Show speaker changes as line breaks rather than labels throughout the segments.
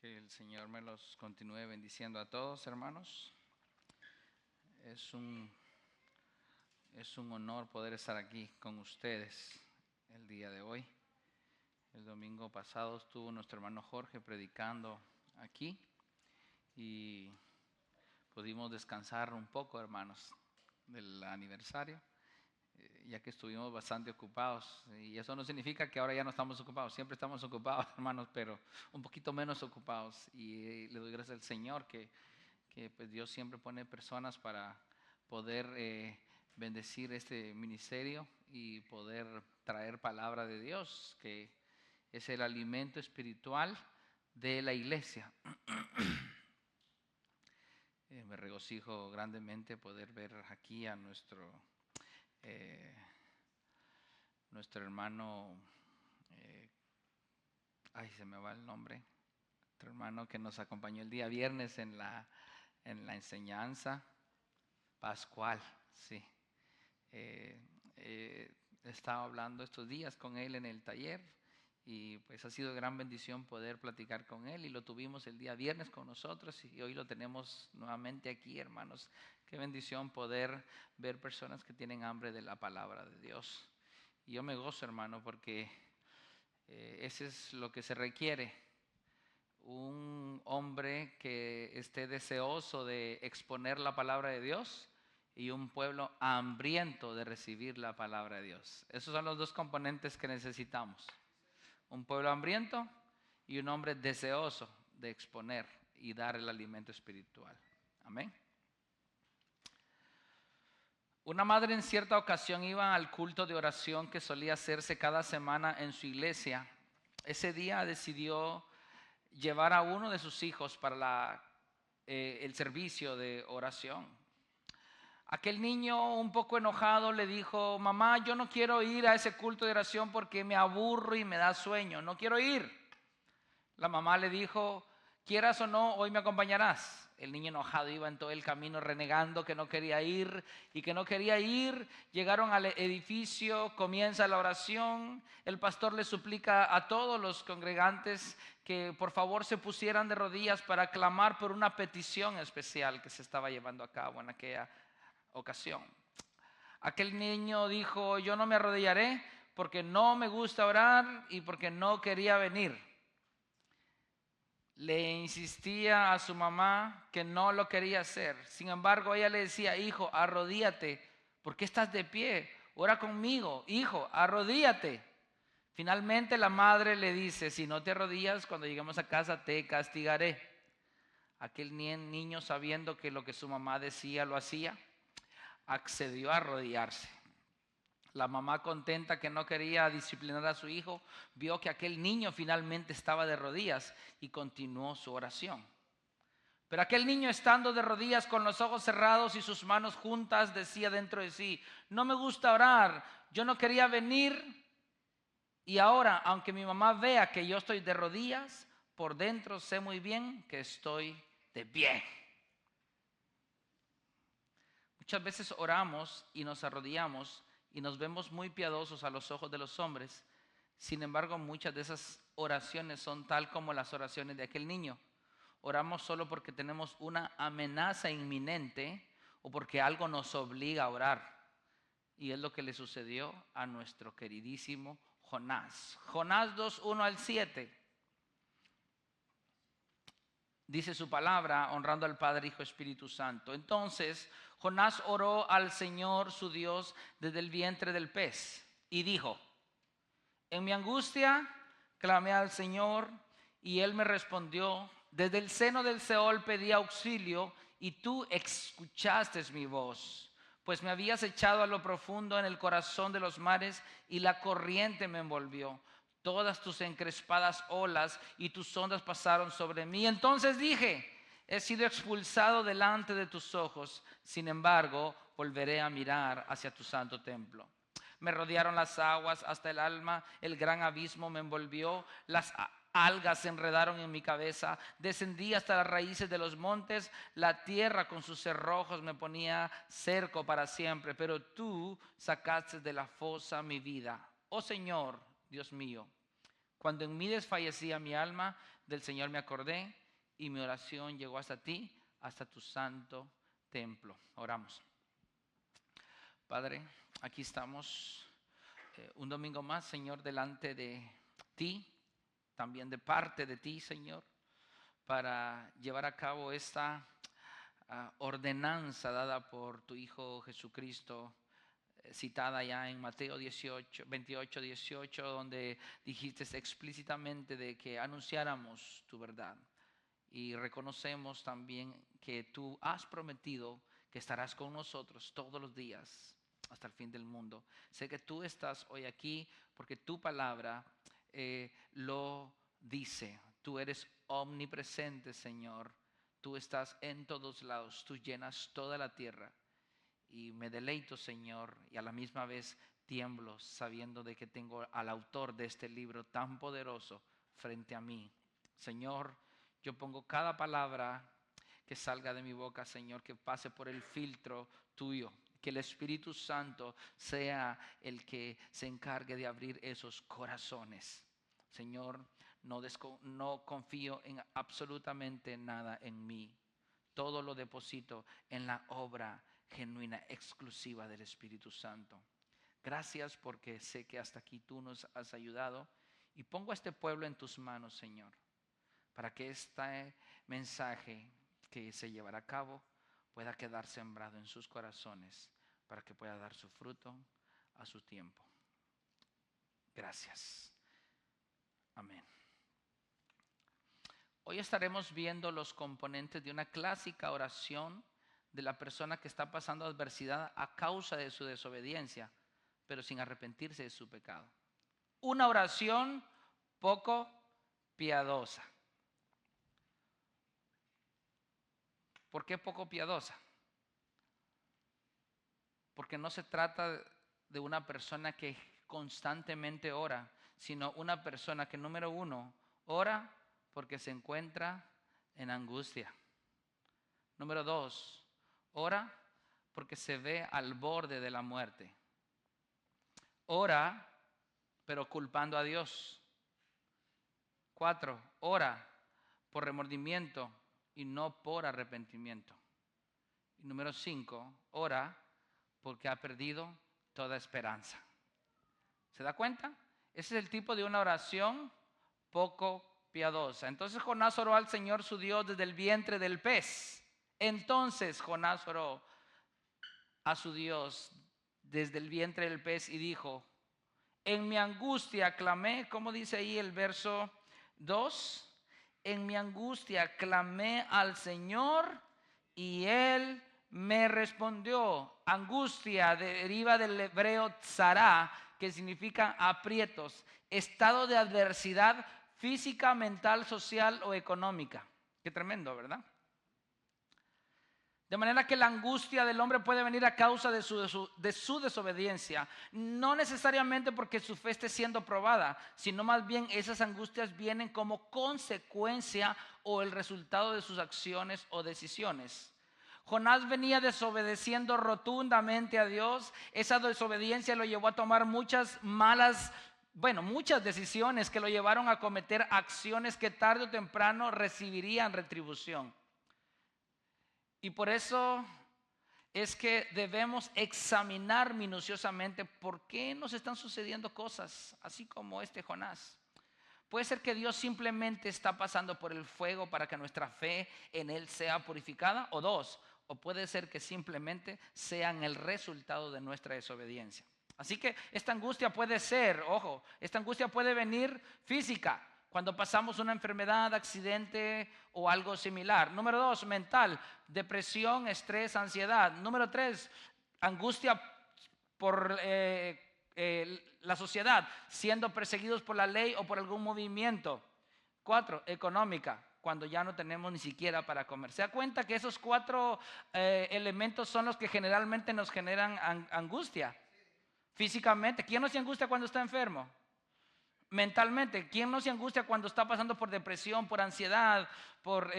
Que el Señor me los continúe bendiciendo a todos, hermanos. Es un honor poder estar aquí con ustedes el día de hoy. El domingo pasado estuvo nuestro hermano Jorge predicando aquí y pudimos descansar un poco, hermanos, del aniversario, ya que estuvimos bastante ocupados. Y eso no significa que ahora ya no estamos ocupados, siempre estamos ocupados, hermanos, pero un poquito menos ocupados. Y le doy gracias al Señor que pues Dios siempre pone personas para poder bendecir este ministerio y poder traer palabra de Dios, que es el alimento espiritual de la iglesia. Me regocijo grandemente poder ver aquí a nuestro hermano, se me va el nombre, nuestro hermano que nos acompañó el día viernes en la enseñanza, Pascual, sí. Estaba hablando estos días con él en el taller y pues ha sido gran bendición poder platicar con él, y lo tuvimos el día viernes con nosotros y hoy lo tenemos nuevamente aquí, hermanos. Qué bendición poder ver personas que tienen hambre de la palabra de Dios. Y yo me gozo, hermano, porque ese es lo que se requiere. Un hombre que esté deseoso de exponer la palabra de Dios y un pueblo hambriento de recibir la palabra de Dios. Esos son los dos componentes que necesitamos. Un pueblo hambriento y un hombre deseoso de exponer y dar el alimento espiritual. Amén. Una madre en cierta ocasión iba al culto de oración que solía hacerse cada semana en su iglesia. Ese día decidió llevar a uno de sus hijos para el servicio de oración. Aquel niño, un poco enojado, le dijo: mamá, yo no quiero ir a ese culto de oración porque me aburro y me da sueño, no quiero ir. La mamá le dijo: quieras o no, hoy me acompañarás. El niño enojado iba en todo el camino renegando que no quería ir y que no quería ir. Llegaron al edificio, comienza la oración. El pastor le suplica a todos los congregantes que por favor se pusieran de rodillas para clamar por una petición especial que se estaba llevando a cabo en aquella ocasión. Aquel niño dijo: yo no me arrodillaré porque no me gusta orar y porque no quería venir. Le insistía a su mamá que no lo quería hacer. Sin embargo, ella le decía: hijo, arrodíllate. ¿Por qué estás de pie? Ora conmigo. Hijo, arrodíllate. Finalmente la madre le dice: si no te arrodillas, cuando lleguemos a casa te castigaré. Aquel niño, sabiendo que lo que su mamá decía lo hacía, accedió a arrodillarse. La mamá, contenta que no quería disciplinar a su hijo, vio que aquel niño finalmente estaba de rodillas y continuó su oración. Pero aquel niño, estando de rodillas con los ojos cerrados y sus manos juntas, decía dentro de sí: no me gusta orar, yo no quería venir, y ahora, aunque mi mamá vea que yo estoy de rodillas, por dentro sé muy bien que estoy de pie. Muchas veces oramos y nos arrodillamos y nos vemos muy piadosos a los ojos de los hombres. Sin embargo, muchas de esas oraciones son tal como las oraciones de aquel niño. Oramos solo porque tenemos una amenaza inminente o porque algo nos obliga a orar. Y es lo que le sucedió a nuestro queridísimo Jonás. Jonás 2:1-7. Dice su palabra, honrando al Padre, Hijo, Espíritu Santo. Entonces Jonás oró al Señor su Dios desde el vientre del pez y dijo: en mi angustia clamé al Señor y Él me respondió. Desde el seno del Seol pedí auxilio y tú escuchaste mi voz. Pues me habías echado a lo profundo en el corazón de los mares y la corriente me envolvió. Todas tus encrespadas olas y tus ondas pasaron sobre mí. Entonces dije: he sido expulsado delante de tus ojos. Sin embargo, volveré a mirar hacia tu santo templo. Me rodearon las aguas hasta el alma, el gran abismo me envolvió, las algas se enredaron en mi cabeza, descendí hasta las raíces de los montes, la tierra con sus cerrojos me ponía cerco para siempre, pero tú sacaste de la fosa mi vida. Oh Señor, Dios mío, Cuando en mí desfallecía mi alma, del Señor me acordé y mi oración llegó hasta ti, hasta tu santo templo. Oramos. Padre, aquí estamos un domingo más, Señor, delante de ti, también de parte de ti, Señor, para llevar a cabo esta ordenanza dada por tu Hijo Jesucristo, citada ya en Mateo 28, 18, donde dijiste explícitamente de que anunciáramos tu verdad. Y reconocemos también que tú has prometido que estarás con nosotros todos los días hasta el fin del mundo. Sé que tú estás hoy aquí porque tu palabra lo dice. Tú eres omnipresente, Señor. Tú estás en todos lados. Tú llenas toda la tierra. Y me deleito, Señor, y a la misma vez tiemblo sabiendo de que tengo al autor de este libro tan poderoso frente a mí. Señor, yo pongo cada palabra que salga de mi boca, Señor, que pase por el filtro tuyo. Que el Espíritu Santo sea el que se encargue de abrir esos corazones. Señor, no confío en absolutamente nada en mí. Todo lo deposito en la obra genuina, exclusiva del Espíritu Santo. Gracias porque sé que hasta aquí tú nos has ayudado. Y pongo a este pueblo en tus manos, Señor, para que este mensaje que se llevará a cabo pueda quedar sembrado en sus corazones, para que pueda dar su fruto a su tiempo. Gracias. Amén. Hoy estaremos viendo los componentes de una clásica oración de la persona que está pasando adversidad a causa de su desobediencia, pero sin arrepentirse de su pecado. Una oración poco piadosa. ¿Por qué poco piadosa? Porque no se trata de una persona que constantemente ora, sino una persona que, número uno, ora porque se encuentra en angustia. Número dos, ora porque se ve al borde de la muerte. Ora, pero culpando a Dios. 4, ora por remordimiento y no por arrepentimiento. Y número 5, ora porque ha perdido toda esperanza. ¿Se da cuenta? Ese es el tipo de una oración poco piadosa. Entonces Jonás oró al Señor su Dios desde el vientre del pez. Entonces Jonás oró a su Dios desde el vientre del pez y dijo: en mi angustia clamé, ¿cómo dice ahí el verso 2? En mi angustia clamé al Señor y Él me respondió. Angustia deriva del hebreo tzara, que significa aprietos, estado de adversidad física, mental, social o económica. Qué tremendo, ¿verdad? De manera que la angustia del hombre puede venir a causa de su desobediencia. No necesariamente porque su fe esté siendo probada, sino más bien esas angustias vienen como consecuencia o el resultado de sus acciones o decisiones. Jonás venía desobedeciendo rotundamente a Dios. Esa desobediencia lo llevó a tomar muchas decisiones que lo llevaron a cometer acciones que tarde o temprano recibirían retribución. Y por eso es que debemos examinar minuciosamente por qué nos están sucediendo cosas así como este Jonás. Puede ser que Dios simplemente está pasando por el fuego para que nuestra fe en Él sea purificada, o dos, o puede ser que simplemente sean el resultado de nuestra desobediencia. Así que esta angustia puede ser, ojo, esta angustia puede venir física, cuando pasamos una enfermedad, accidente o algo similar. Número 2, mental, depresión, estrés, ansiedad. Número 3, angustia por la sociedad, siendo perseguidos por la ley o por algún movimiento. 4, económica, cuando ya no tenemos ni siquiera para comer. ¿Se da cuenta que esos 4 elementos son los que generalmente nos generan angustia? Físicamente, ¿quién no se angustia cuando está enfermo? Mentalmente, ¿quién no se angustia cuando está pasando por depresión, por ansiedad, por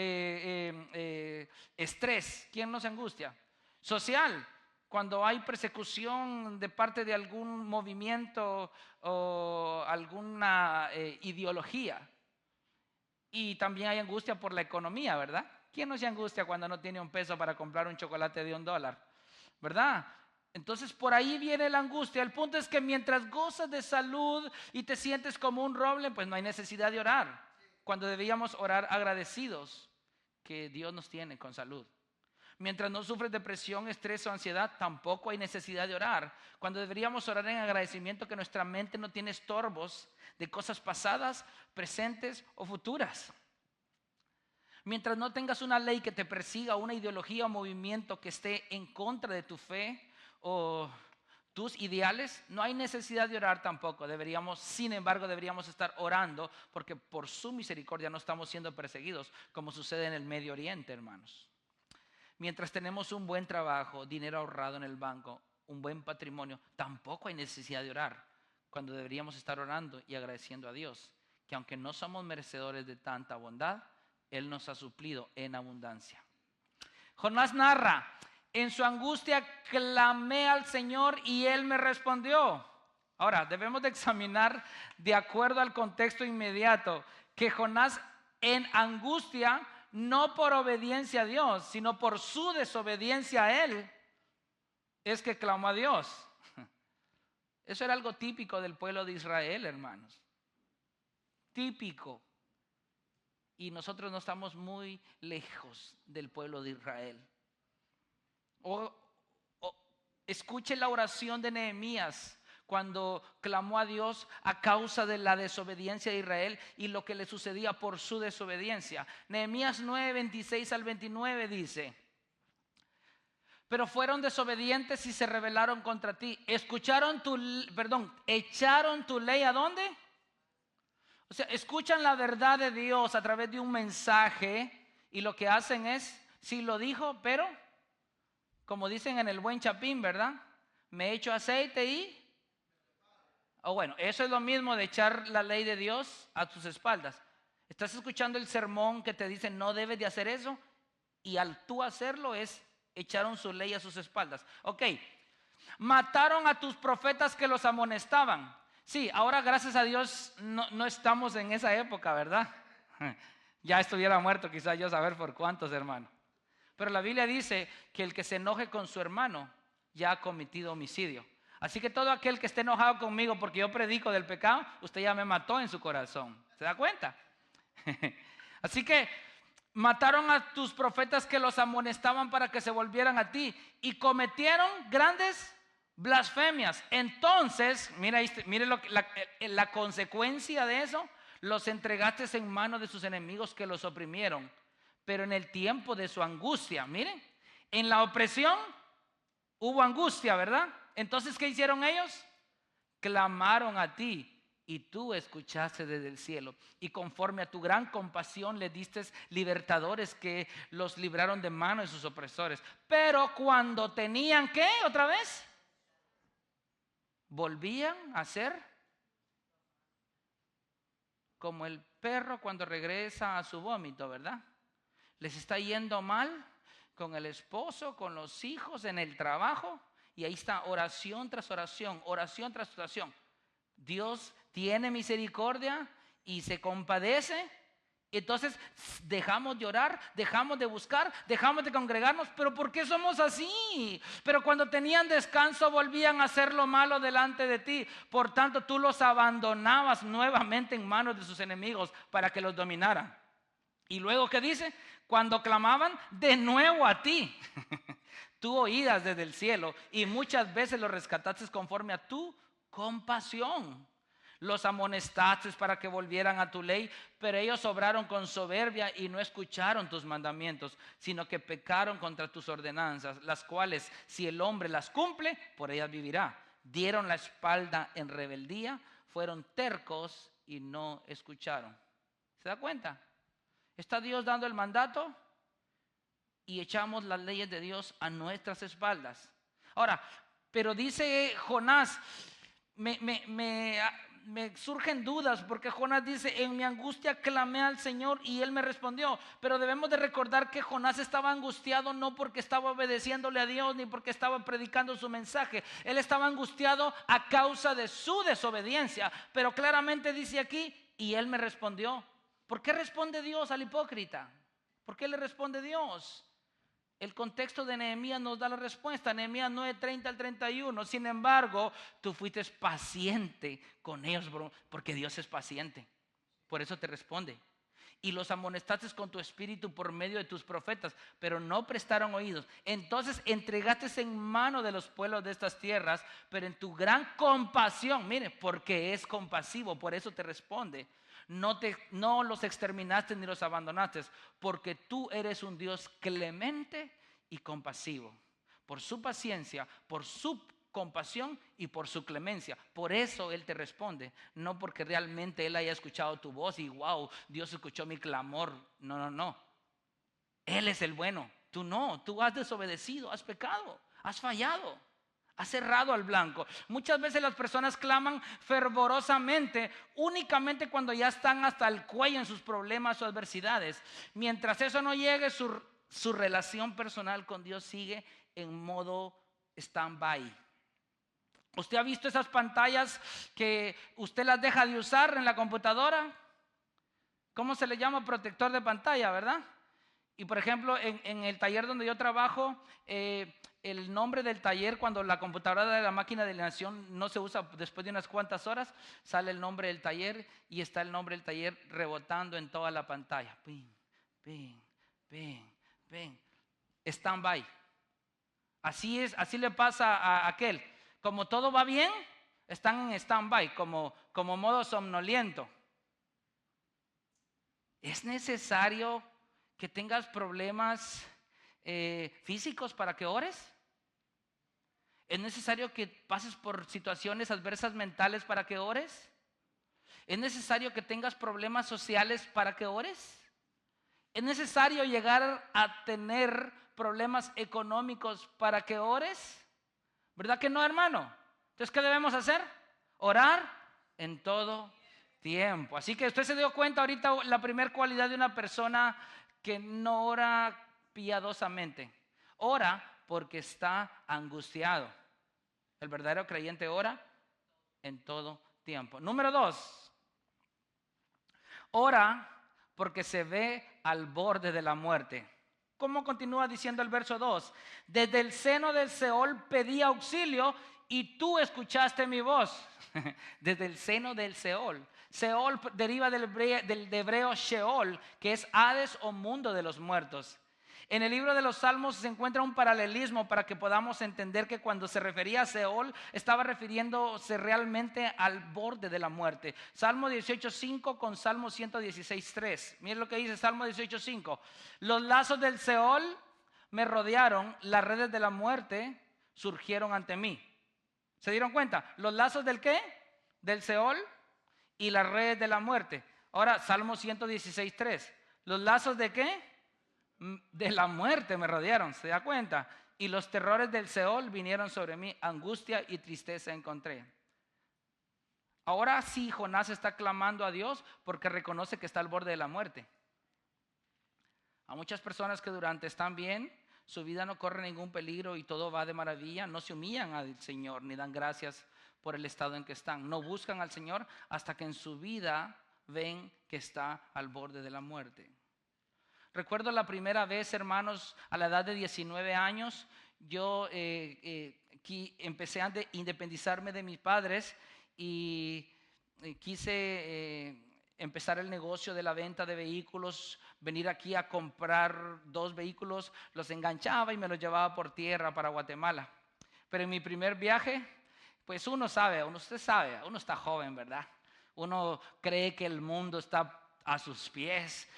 estrés? ¿Quién no se angustia? Social, cuando hay persecución de parte de algún movimiento o alguna ideología. Y también hay angustia por la economía, ¿verdad? ¿Quién no se angustia cuando no tiene un peso para comprar un chocolate de $1? ¿Verdad? Entonces por ahí viene la angustia. El punto es que mientras gozas de salud y te sientes como un roble, pues no hay necesidad de orar. Cuando deberíamos orar agradecidos que Dios nos tiene con salud. Mientras no sufres depresión, estrés o ansiedad, tampoco hay necesidad de orar. Cuando deberíamos orar en agradecimiento que nuestra mente no tiene estorbos de cosas pasadas, presentes o futuras. Mientras no tengas una ley que te persiga, una ideología o movimiento que esté en contra de tu fe o tus ideales, no hay necesidad de orar tampoco. Sin embargo, deberíamos estar orando porque por su misericordia no estamos siendo perseguidos, como sucede en el Medio Oriente, hermanos. Mientras tenemos un buen trabajo, dinero ahorrado en el banco, un buen patrimonio, tampoco hay necesidad de orar, cuando deberíamos estar orando y agradeciendo a Dios, que aunque no somos merecedores de tanta bondad, Él nos ha suplido en abundancia. Jonás narra: en su angustia clamé al Señor y Él me respondió. Ahora, debemos de examinar de acuerdo al contexto inmediato que Jonás en angustia, no por obediencia a Dios, sino por su desobediencia a Él, es que clamó a Dios. Eso era algo típico del pueblo de Israel, hermanos. Típico. Y nosotros no estamos muy lejos del pueblo de Israel. Escuche la oración de Nehemías cuando clamó a Dios a causa de la desobediencia de Israel y lo que le sucedía por su desobediencia. Nehemías 9, 26 al 29 dice: pero fueron desobedientes y se rebelaron contra ti. Echaron tu ley ¿a dónde? O sea, escuchan la verdad de Dios a través de un mensaje y lo que hacen es, sí lo dijo, pero como dicen en el buen chapín, ¿verdad? Me echo aceite y... bueno, eso es lo mismo de echar la ley de Dios a tus espaldas. Estás escuchando el sermón que te dice no debes de hacer eso, y al tú hacerlo echaron su ley a sus espaldas. Ok, mataron a tus profetas que los amonestaban. Sí, ahora gracias a Dios no estamos en esa época, ¿verdad? Ya estuviera muerto quizás yo saber por cuántos, hermano. Pero la Biblia dice que el que se enoje con su hermano ya ha cometido homicidio. Así que todo aquel que esté enojado conmigo porque yo predico del pecado, usted ya me mató en su corazón. ¿Se da cuenta? Así que mataron a tus profetas que los amonestaban para que se volvieran a ti y cometieron grandes blasfemias. Entonces, mire la consecuencia de eso: los entregaste en manos de sus enemigos que los oprimieron. Pero en el tiempo de su angustia, miren, en la opresión hubo angustia, ¿verdad? Entonces, ¿qué hicieron ellos? Clamaron a ti y tú escuchaste desde el cielo. Y conforme a tu gran compasión le diste libertadores que los libraron de mano de sus opresores. Pero cuando tenían, ¿qué? ¿Otra vez? Volvían a ser como el perro cuando regresa a su vómito, ¿verdad? Les está yendo mal con el esposo, con los hijos, en el trabajo. Y ahí está oración tras oración, oración tras oración. Dios tiene misericordia y se compadece. Entonces dejamos de orar, dejamos de buscar, dejamos de congregarnos. ¿Pero por qué somos así? Pero cuando tenían descanso volvían a hacer lo malo delante de ti. Por tanto tú los abandonabas nuevamente en manos de sus enemigos para que los dominaran. Y luego, ¿qué dice? Cuando clamaban de nuevo a ti, tú oías desde el cielo y muchas veces los rescataste conforme a tu compasión. Los amonestaste para que volvieran a tu ley, pero ellos obraron con soberbia y no escucharon tus mandamientos, sino que pecaron contra tus ordenanzas, las cuales, si el hombre las cumple, por ellas vivirá. Dieron la espalda en rebeldía, fueron tercos y no escucharon. ¿Se da cuenta? Está Dios dando el mandato y echamos las leyes de Dios a nuestras espaldas. Ahora, pero dice Jonás, me surgen dudas porque Jonás dice, en mi angustia clamé al Señor y Él me respondió. Pero debemos de recordar que Jonás estaba angustiado no porque estaba obedeciéndole a Dios ni porque estaba predicando su mensaje. Él estaba angustiado a causa de su desobediencia. Pero claramente dice aquí, y Él me respondió. ¿Por qué responde Dios al hipócrita? ¿Por qué le responde Dios? El contexto de Nehemías nos da la respuesta. Nehemías 9:30 al 31. Sin embargo, tú fuiste paciente con ellos, porque Dios es paciente. Por eso te responde. Y los amonestaste con tu espíritu por medio de tus profetas, pero no prestaron oídos. Entonces entregaste en mano de los pueblos de estas tierras, pero en tu gran compasión, mire, porque es compasivo, por eso te responde. No los exterminaste ni los abandonaste, porque tú eres un Dios clemente y compasivo. Por su paciencia, por su compasión y por su clemencia. Por eso Él te responde. No porque realmente Él haya escuchado tu voz y wow, Dios escuchó mi clamor. No. Él es el bueno. Tú no. Tú has desobedecido, has pecado, has fallado. Ha cerrado al blanco. Muchas veces las personas claman fervorosamente únicamente cuando ya están hasta el cuello en sus problemas o adversidades. Mientras eso no llegue, su relación personal con Dios sigue en modo stand-by. ¿Usted ha visto esas pantallas que usted las deja de usar en la computadora? ¿Cómo se le llama? Protector de pantalla, ¿verdad? Y por ejemplo, en el taller donde yo trabajo, el nombre del taller, cuando la computadora de la máquina de alineación no se usa después de unas cuantas horas, sale el nombre del taller y está el nombre del taller rebotando en toda la pantalla. Ping, ping, ping, ping. Stand-by. Así es, así le pasa a aquel. Como todo va bien, están en stand-by, como modo somnoliento. Es necesario que tengas problemas físicos para que ores. Es necesario que pases por situaciones adversas mentales para que ores. Es necesario que tengas problemas sociales para que ores. Es necesario llegar a tener problemas económicos para que ores. ¿Verdad que no, hermano? Entonces, ¿qué debemos hacer? Orar en todo tiempo. Así que usted se dio cuenta ahorita la primera cualidad de una persona que no ora piadosamente. Ora porque está angustiado. El verdadero creyente ora en todo tiempo. Número 2. Ora porque se ve al borde de la muerte. ¿Cómo continúa diciendo el verso 2? Desde el seno del Seol pedí auxilio y tú escuchaste mi voz. Desde el seno del Seol. Seol deriva del hebreo Sheol, que es Hades o mundo de los muertos. En el libro de los Salmos se encuentra un paralelismo para que podamos entender que cuando se refería a Seol estaba refiriéndose realmente al borde de la muerte. Salmo 18:5 con Salmo 116:3. Miren lo que dice Salmo 18:5. Los lazos del Seol me rodearon, las redes de la muerte surgieron ante mí. ¿Se dieron cuenta? Los lazos del ¿qué? Del Seol y las redes de la muerte. Ahora Salmo 116:3. ¿Los lazos de qué? De la muerte me rodearon, ¿se da cuenta? Y los terrores del Seol vinieron sobre mí, angustia y tristeza encontré. Ahora sí, Jonás está clamando a Dios porque reconoce que está al borde de la muerte. A muchas personas que durante están bien, su vida no corre ningún peligro y todo va de maravilla, no se humillan al Señor ni dan gracias por el estado en que están. No buscan al Señor hasta que en su vida ven que está al borde de la muerte. Recuerdo la primera vez, hermanos, a la edad de 19 años, yo empecé a independizarme de mis padres y quise empezar el negocio de la venta de vehículos, venir aquí a comprar 2 vehículos, los enganchaba y me los llevaba por tierra para Guatemala. Pero en mi primer viaje, pues usted sabe, uno está joven, ¿verdad? Uno cree que el mundo está a sus pies.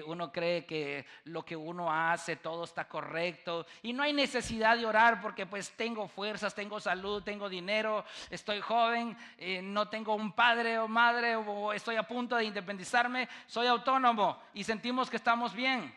Uno cree que lo que uno hace todo está correcto y no hay necesidad de orar porque pues tengo fuerzas, tengo salud, tengo dinero, estoy joven, no tengo un padre o madre o estoy a punto de independizarme, soy autónomo y sentimos que estamos bien.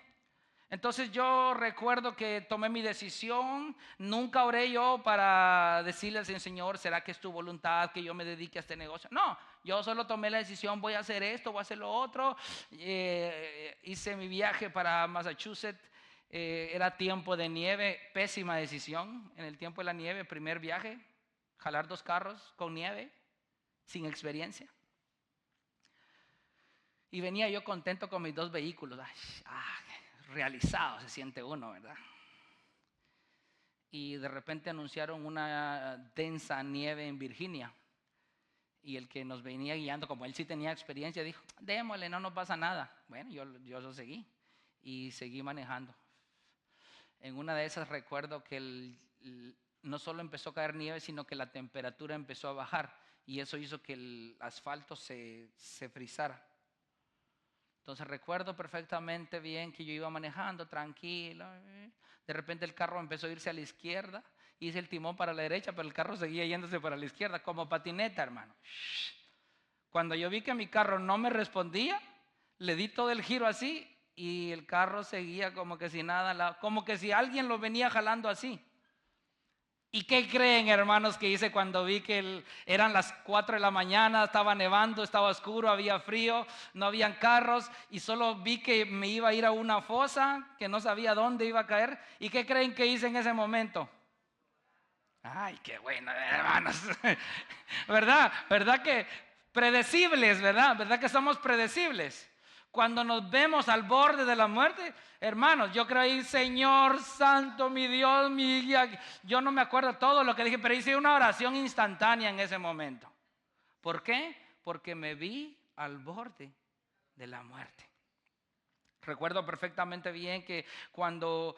Entonces yo recuerdo que tomé mi decisión, nunca oré yo para decirle al Señor, ¿será que es tu voluntad que yo me dedique a este negocio? No, yo solo tomé la decisión, voy a hacer esto, voy a hacer lo otro. Hice mi viaje para Massachusetts, era tiempo de nieve, pésima decisión en el tiempo de la nieve, primer viaje, jalar 2 carros con nieve, sin experiencia. Y venía yo contento con mis 2 vehículos. Realizado se siente uno, ¿verdad? Y de repente anunciaron una densa nieve en Virginia. Y el que nos venía guiando, como él sí tenía experiencia, dijo, démosle, no nos pasa nada. Bueno, yo lo seguí y seguí manejando. En una de esas recuerdo que no solo empezó a caer nieve, sino que la temperatura empezó a bajar. Y eso hizo que el asfalto se frizara. Entonces recuerdo perfectamente bien que yo iba manejando tranquilo. De repente el carro empezó a irse a la izquierda. Hice el timón para la derecha, pero el carro seguía yéndose para la izquierda, como patineta, hermano. Cuando yo vi que mi carro no me respondía, le di todo el giro así y el carro seguía como que si nada, como que si alguien lo venía jalando así. ¿Y qué creen, hermanos, que hice cuando vi que eran las 4 de la mañana, estaba nevando, estaba oscuro, había frío, no habían carros y solo vi que me iba a ir a una fosa, que no sabía dónde iba a caer? ¿Y qué creen que hice en ese momento? Ay, qué bueno, hermanos. ¿Verdad que predecibles, verdad que somos predecibles? Cuando nos vemos al borde de la muerte, hermanos, yo creí, Señor Santo, mi Dios, mi guía. Yo no me acuerdo todo lo que dije, pero hice una oración instantánea en ese momento. ¿Por qué? Porque me vi al borde de la muerte. Recuerdo perfectamente bien que cuando,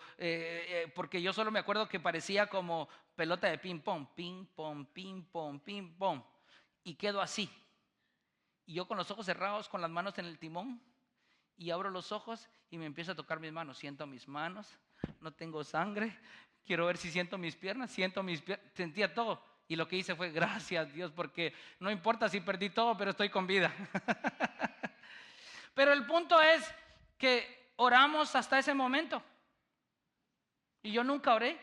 porque yo solo me acuerdo que parecía como pelota de ping pong, ping pong, ping pong, ping pong. Y quedo así. Y yo con los ojos cerrados, con las manos en el timón. Y abro los ojos y me empiezo a tocar mis manos. Siento mis manos, no tengo sangre. Quiero ver si siento mis piernas, sentía todo. Y lo que hice fue, gracias Dios, porque no importa si perdí todo, pero estoy con vida. Pero el punto es que oramos hasta ese momento. Y yo nunca oré.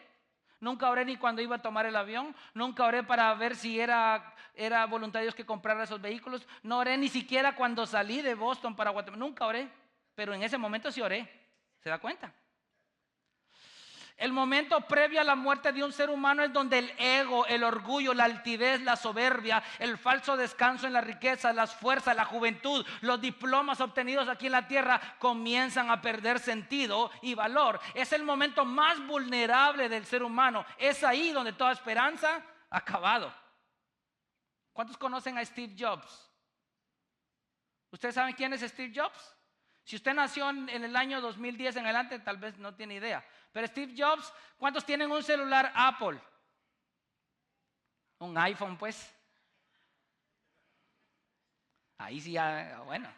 Nunca oré ni cuando iba a tomar el avión. Nunca oré para ver si era voluntad de Dios que comprara esos vehículos. No oré ni siquiera cuando salí de Boston para Guatemala. Nunca oré. Pero en ese momento sí oré. ¿Se da cuenta? El momento previo a la muerte de un ser humano es donde el ego, el orgullo, la altivez, la soberbia, el falso descanso en la riqueza, las fuerzas, la juventud, los diplomas obtenidos aquí en la tierra comienzan a perder sentido y valor. Es el momento más vulnerable del ser humano. Es ahí donde toda esperanza ha acabado. ¿Cuántos conocen a Steve Jobs? ¿Ustedes saben quién es Steve Jobs? Si usted nació en el año 2010 en adelante, tal vez no tiene idea. Pero Steve Jobs, ¿cuántos tienen un celular Apple? Un iPhone, pues. Ahí sí, bueno.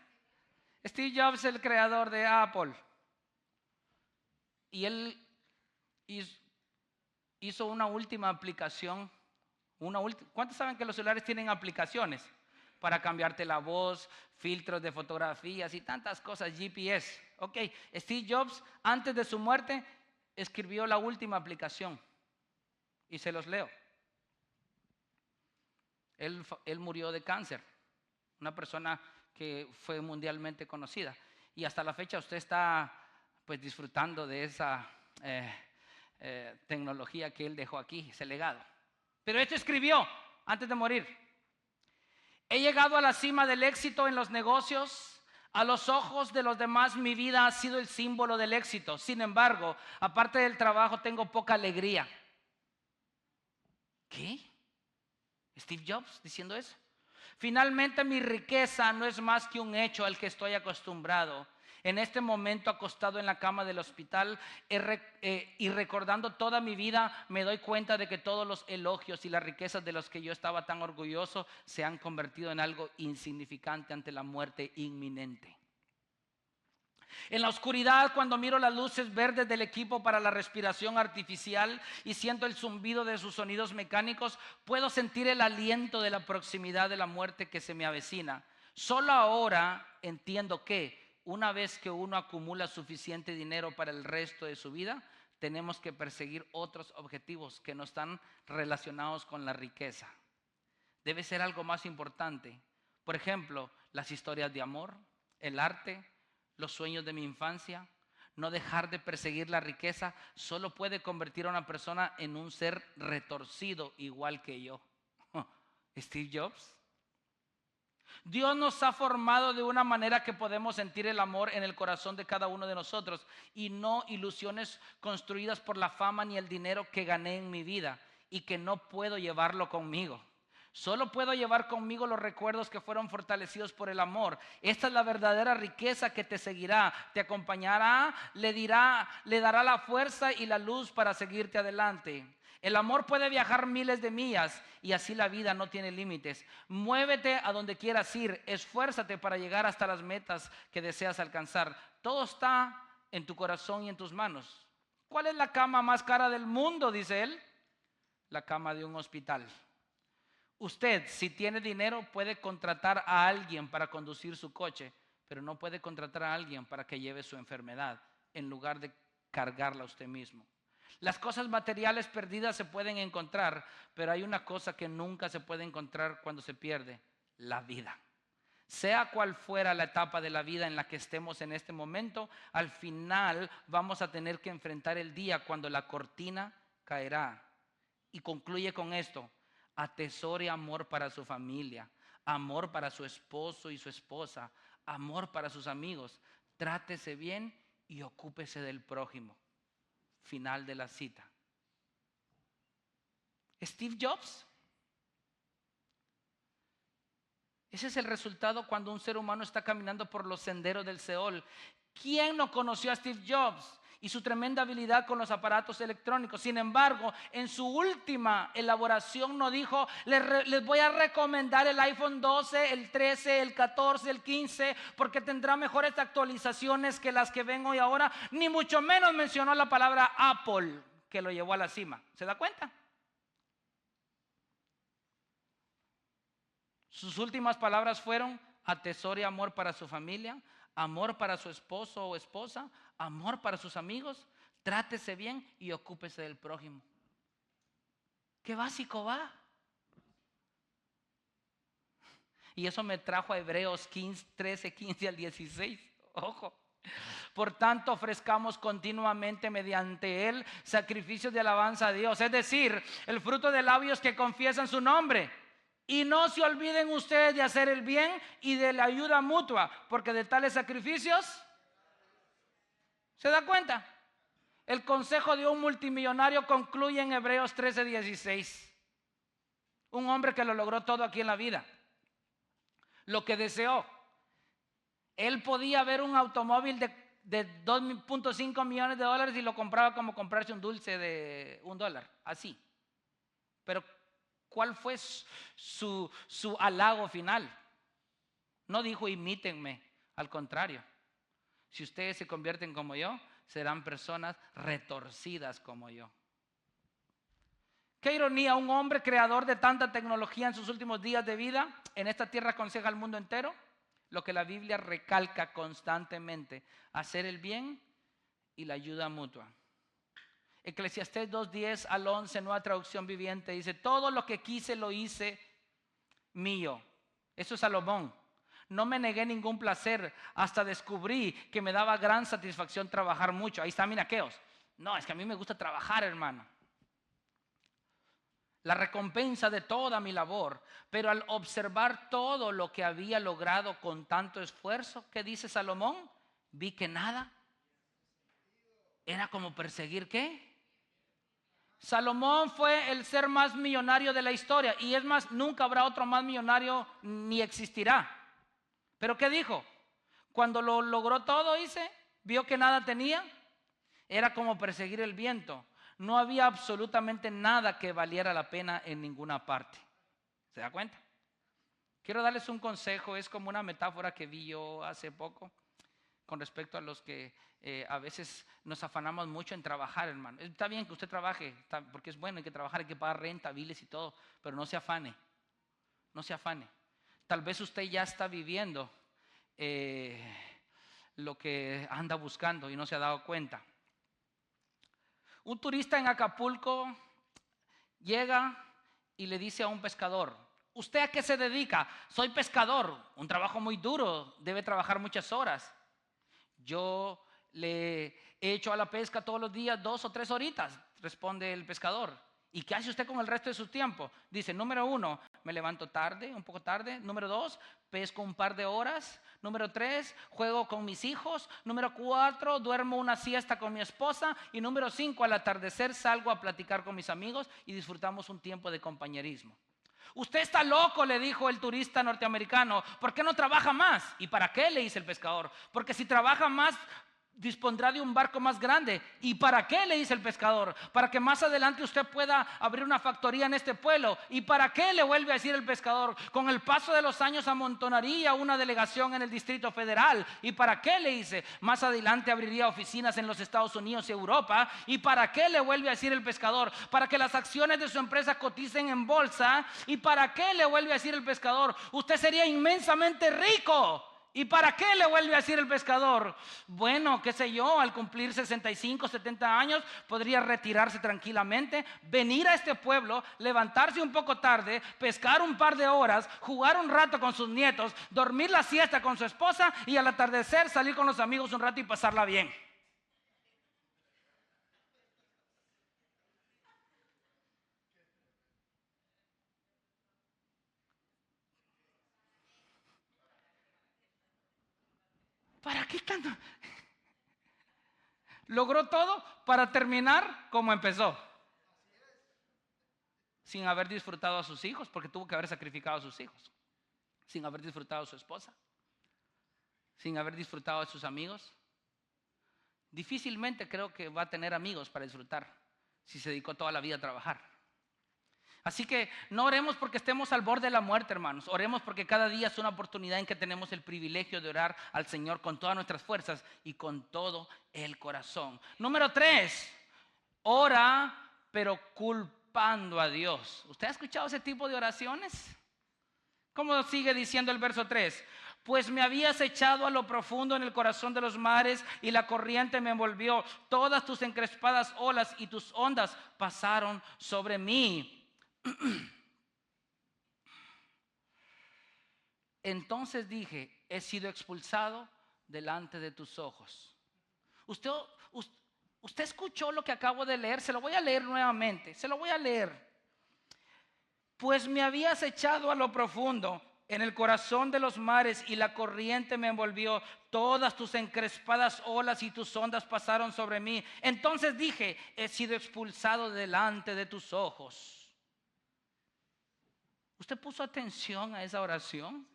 Steve Jobs es el creador de Apple. Y él hizo una última aplicación. ¿Cuántos saben que los celulares tienen aplicaciones? Para cambiarte la voz, filtros de fotografías y tantas cosas, GPS. Ok, Steve Jobs, antes de su muerte, escribió la última aplicación. Y se los leo. Él murió de cáncer. Una persona que fue mundialmente conocida. Y hasta la fecha usted está pues disfrutando de esa tecnología que él dejó aquí, ese legado. Pero esto escribió antes de morir. He llegado a la cima del éxito en los negocios. A los ojos de los demás mi vida ha sido el símbolo del éxito. Sin embargo, aparte del trabajo tengo poca alegría. ¿Qué? ¿Steve Jobs diciendo eso? Finalmente mi riqueza no es más que un hecho al que estoy acostumbrado. En este momento, acostado en la cama del hospital y recordando toda mi vida, me doy cuenta de que todos los elogios y las riquezas de los que yo estaba tan orgulloso se han convertido en algo insignificante ante la muerte inminente. En la oscuridad, cuando miro las luces verdes del equipo para la respiración artificial y siento el zumbido de sus sonidos mecánicos, puedo sentir el aliento de la proximidad de la muerte que se me avecina. Solo ahora entiendo que una vez que uno acumula suficiente dinero para el resto de su vida, tenemos que perseguir otros objetivos que no están relacionados con la riqueza. Debe ser algo más importante. Por ejemplo, las historias de amor, el arte, los sueños de mi infancia. No dejar de perseguir la riqueza solo puede convertir a una persona en un ser retorcido igual que yo. Steve Jobs. Dios nos ha formado de una manera que podemos sentir el amor en el corazón de cada uno de nosotros y no ilusiones construidas por la fama ni el dinero que gané en mi vida y que no puedo llevarlo conmigo. Solo puedo llevar conmigo los recuerdos que fueron fortalecidos por el amor. Esta es la verdadera riqueza que te seguirá, te acompañará, le dará la fuerza y la luz para seguirte adelante. El amor puede viajar miles de millas y así la vida no tiene límites. Muévete a donde quieras ir, esfuérzate para llegar hasta las metas que deseas alcanzar. Todo está en tu corazón y en tus manos. ¿Cuál es la cama más cara del mundo?, dice él. La cama de un hospital. Usted, si tiene dinero, puede contratar a alguien para conducir su coche, pero no puede contratar a alguien para que lleve su enfermedad en lugar de cargarla usted mismo. Las cosas materiales perdidas se pueden encontrar, pero hay una cosa que nunca se puede encontrar cuando se pierde: la vida. Sea cual fuera la etapa de la vida en la que estemos en este momento, al final vamos a tener que enfrentar el día cuando la cortina caerá. Y concluye con esto: atesore amor para su familia, amor para su esposo y su esposa, amor para sus amigos. Trátese bien y ocúpese del prójimo. Final de la cita. Steve Jobs. Ese es el resultado cuando un ser humano está caminando por los senderos del Seol. ¿Quién no conoció a Steve Jobs y su tremenda habilidad con los aparatos electrónicos? Sin embargo, en su última elaboración no dijo: les voy a recomendar el iPhone 12, el 13, el 14, el 15, porque tendrá mejores actualizaciones que las que ven hoy ahora. Ni mucho menos mencionó la palabra Apple, que lo llevó a la cima. ¿Se da cuenta? Sus últimas palabras fueron: atesore amor para su familia, amor para su esposo o esposa, amor para sus amigos, trátese bien y ocúpese del prójimo. Qué básico va. Y eso me trajo a Hebreos 13, 15 al 16. Ojo. Por tanto, ofrezcamos continuamente mediante él sacrificios de alabanza a Dios, es decir, el fruto de labios que confiesan su nombre. Y no se olviden ustedes de hacer el bien y de la ayuda mutua, porque de tales sacrificios, ¿se da cuenta? El consejo de un multimillonario concluye en Hebreos 13:16. Un hombre que lo logró todo aquí en la vida, lo que deseó. Él podía ver un automóvil de 2.5 millones de dólares y lo compraba como comprarse un dulce de $1, así. Pero ¿cuál fue su halago final? No dijo: imítenme. Al contrario, si ustedes se convierten como yo, serán personas retorcidas como yo. Qué ironía, un hombre creador de tanta tecnología en sus últimos días de vida en esta tierra aconseja al mundo entero lo que la Biblia recalca constantemente: hacer el bien y la ayuda mutua. Eclesiastés 2:10 al 11, Nueva Traducción Viviente, dice: todo lo que quise lo hice mío. Eso es Salomón. No me negué ningún placer, hasta descubrí que me daba gran satisfacción trabajar mucho. Ahí está Minaqueos. No, es que a mí me gusta trabajar, hermano. La recompensa de toda mi labor. Pero al observar todo lo que había logrado con tanto esfuerzo, ¿qué dice Salomón? Vi que nada era como perseguir ¿qué? Salomón fue el ser más millonario de la historia, y es más, nunca habrá otro más millonario ni existirá. ¿Pero qué dijo? Cuando lo logró todo, vio que nada tenía, era como perseguir el viento. No había absolutamente nada que valiera la pena en ninguna parte. ¿Se da cuenta? Quiero darles un consejo, es como una metáfora que vi yo hace poco con respecto a los que a veces nos afanamos mucho en trabajar, hermano. Está bien que usted trabaje, porque es bueno, hay que trabajar, hay que pagar renta, biles y todo, pero no se afane, no se afane. Tal vez usted ya está viviendo lo que anda buscando y no se ha dado cuenta. Un turista en Acapulco llega y le dice a un pescador: ¿usted a qué se dedica? Soy pescador, un trabajo muy duro, debe trabajar muchas horas. Yo le echo a la pesca todos los días 2 o 3 horitas, responde el pescador. ¿Y qué hace usted con el resto de su tiempo? Dice: número 1, me levanto tarde, un poco tarde. Número 2, pesco un par de horas. Número 3, juego con mis hijos. Número 4, duermo una siesta con mi esposa. Y número 5, al atardecer salgo a platicar con mis amigos y disfrutamos un tiempo de compañerismo. Usted está loco, le dijo el turista norteamericano. ¿Por qué no trabaja más? ¿Y para qué? Le dice el pescador. Porque si trabaja más, dispondrá de un barco más grande. ¿Y para qué? Le dice el pescador. Para que más adelante usted pueda abrir una factoría en este pueblo. ¿Y para qué? Le vuelve a decir el pescador. Con el paso de los años amontonaría una delegación en el Distrito Federal. ¿Y para qué? Le dice. Más adelante abriría oficinas en los Estados Unidos y Europa. ¿Y para qué? Le vuelve a decir el pescador. Para que las acciones de su empresa coticen en bolsa. ¿Y para qué? Le vuelve a decir el pescador. Usted sería inmensamente rico. ¿Y para qué? Le vuelve a decir el pescador. Bueno, qué sé yo, al cumplir 65, 70 años podría retirarse tranquilamente, venir a este pueblo, levantarse un poco tarde, pescar un par de horas, jugar un rato con sus nietos, dormir la siesta con su esposa y al atardecer salir con los amigos un rato y pasarla bien. ¿Para qué tanto? Logró todo para terminar como empezó, sin haber disfrutado a sus hijos, porque tuvo que haber sacrificado a sus hijos, sin haber disfrutado a su esposa, sin haber disfrutado a sus amigos. Difícilmente creo que va a tener amigos para disfrutar si se dedicó toda la vida a trabajar. Así que no oremos porque estemos al borde de la muerte, hermanos. Oremos porque cada día es una oportunidad en que tenemos el privilegio de orar al Señor con todas nuestras fuerzas y con todo el corazón. Número 3, ora pero culpando a Dios. ¿Usted ha escuchado ese tipo de oraciones? ¿Cómo sigue diciendo el verso 3? Pues me habías echado a lo profundo en el corazón de los mares y la corriente me envolvió. Todas tus encrespadas olas y tus ondas pasaron sobre mí. Entonces dije: he sido expulsado delante de tus ojos. Usted, usted escuchó lo que acabo de leer. Se lo voy a leer nuevamente. Se lo voy a leer. Pues me habías echado a lo profundo en el corazón de los mares y la corriente me envolvió. Todas tus encrespadas olas y tus ondas pasaron sobre mí. Entonces dije: he sido expulsado delante de tus ojos. ¿Usted puso atención a esa oración?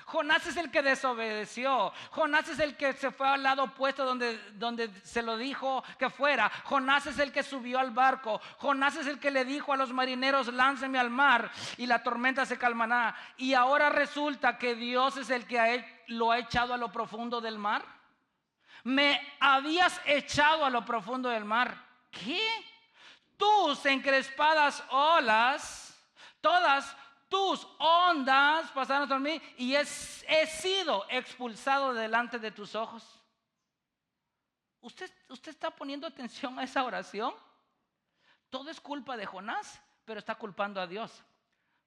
Jonás es el que desobedeció. Jonás es el que se fue al lado opuesto donde se lo dijo que fuera. Jonás es el que subió al barco. Jonás es el que le dijo a los marineros: láncenme al mar y la tormenta se calmará. Y ahora resulta que Dios es el que lo ha echado a lo profundo del mar. Me habías echado a lo profundo del mar. ¿Qué? Tus encrespadas olas, todas tus ondas pasaron por mí y he sido expulsado delante de tus ojos. ¿Usted está poniendo atención a esa oración? Todo es culpa de Jonás, pero está culpando a Dios.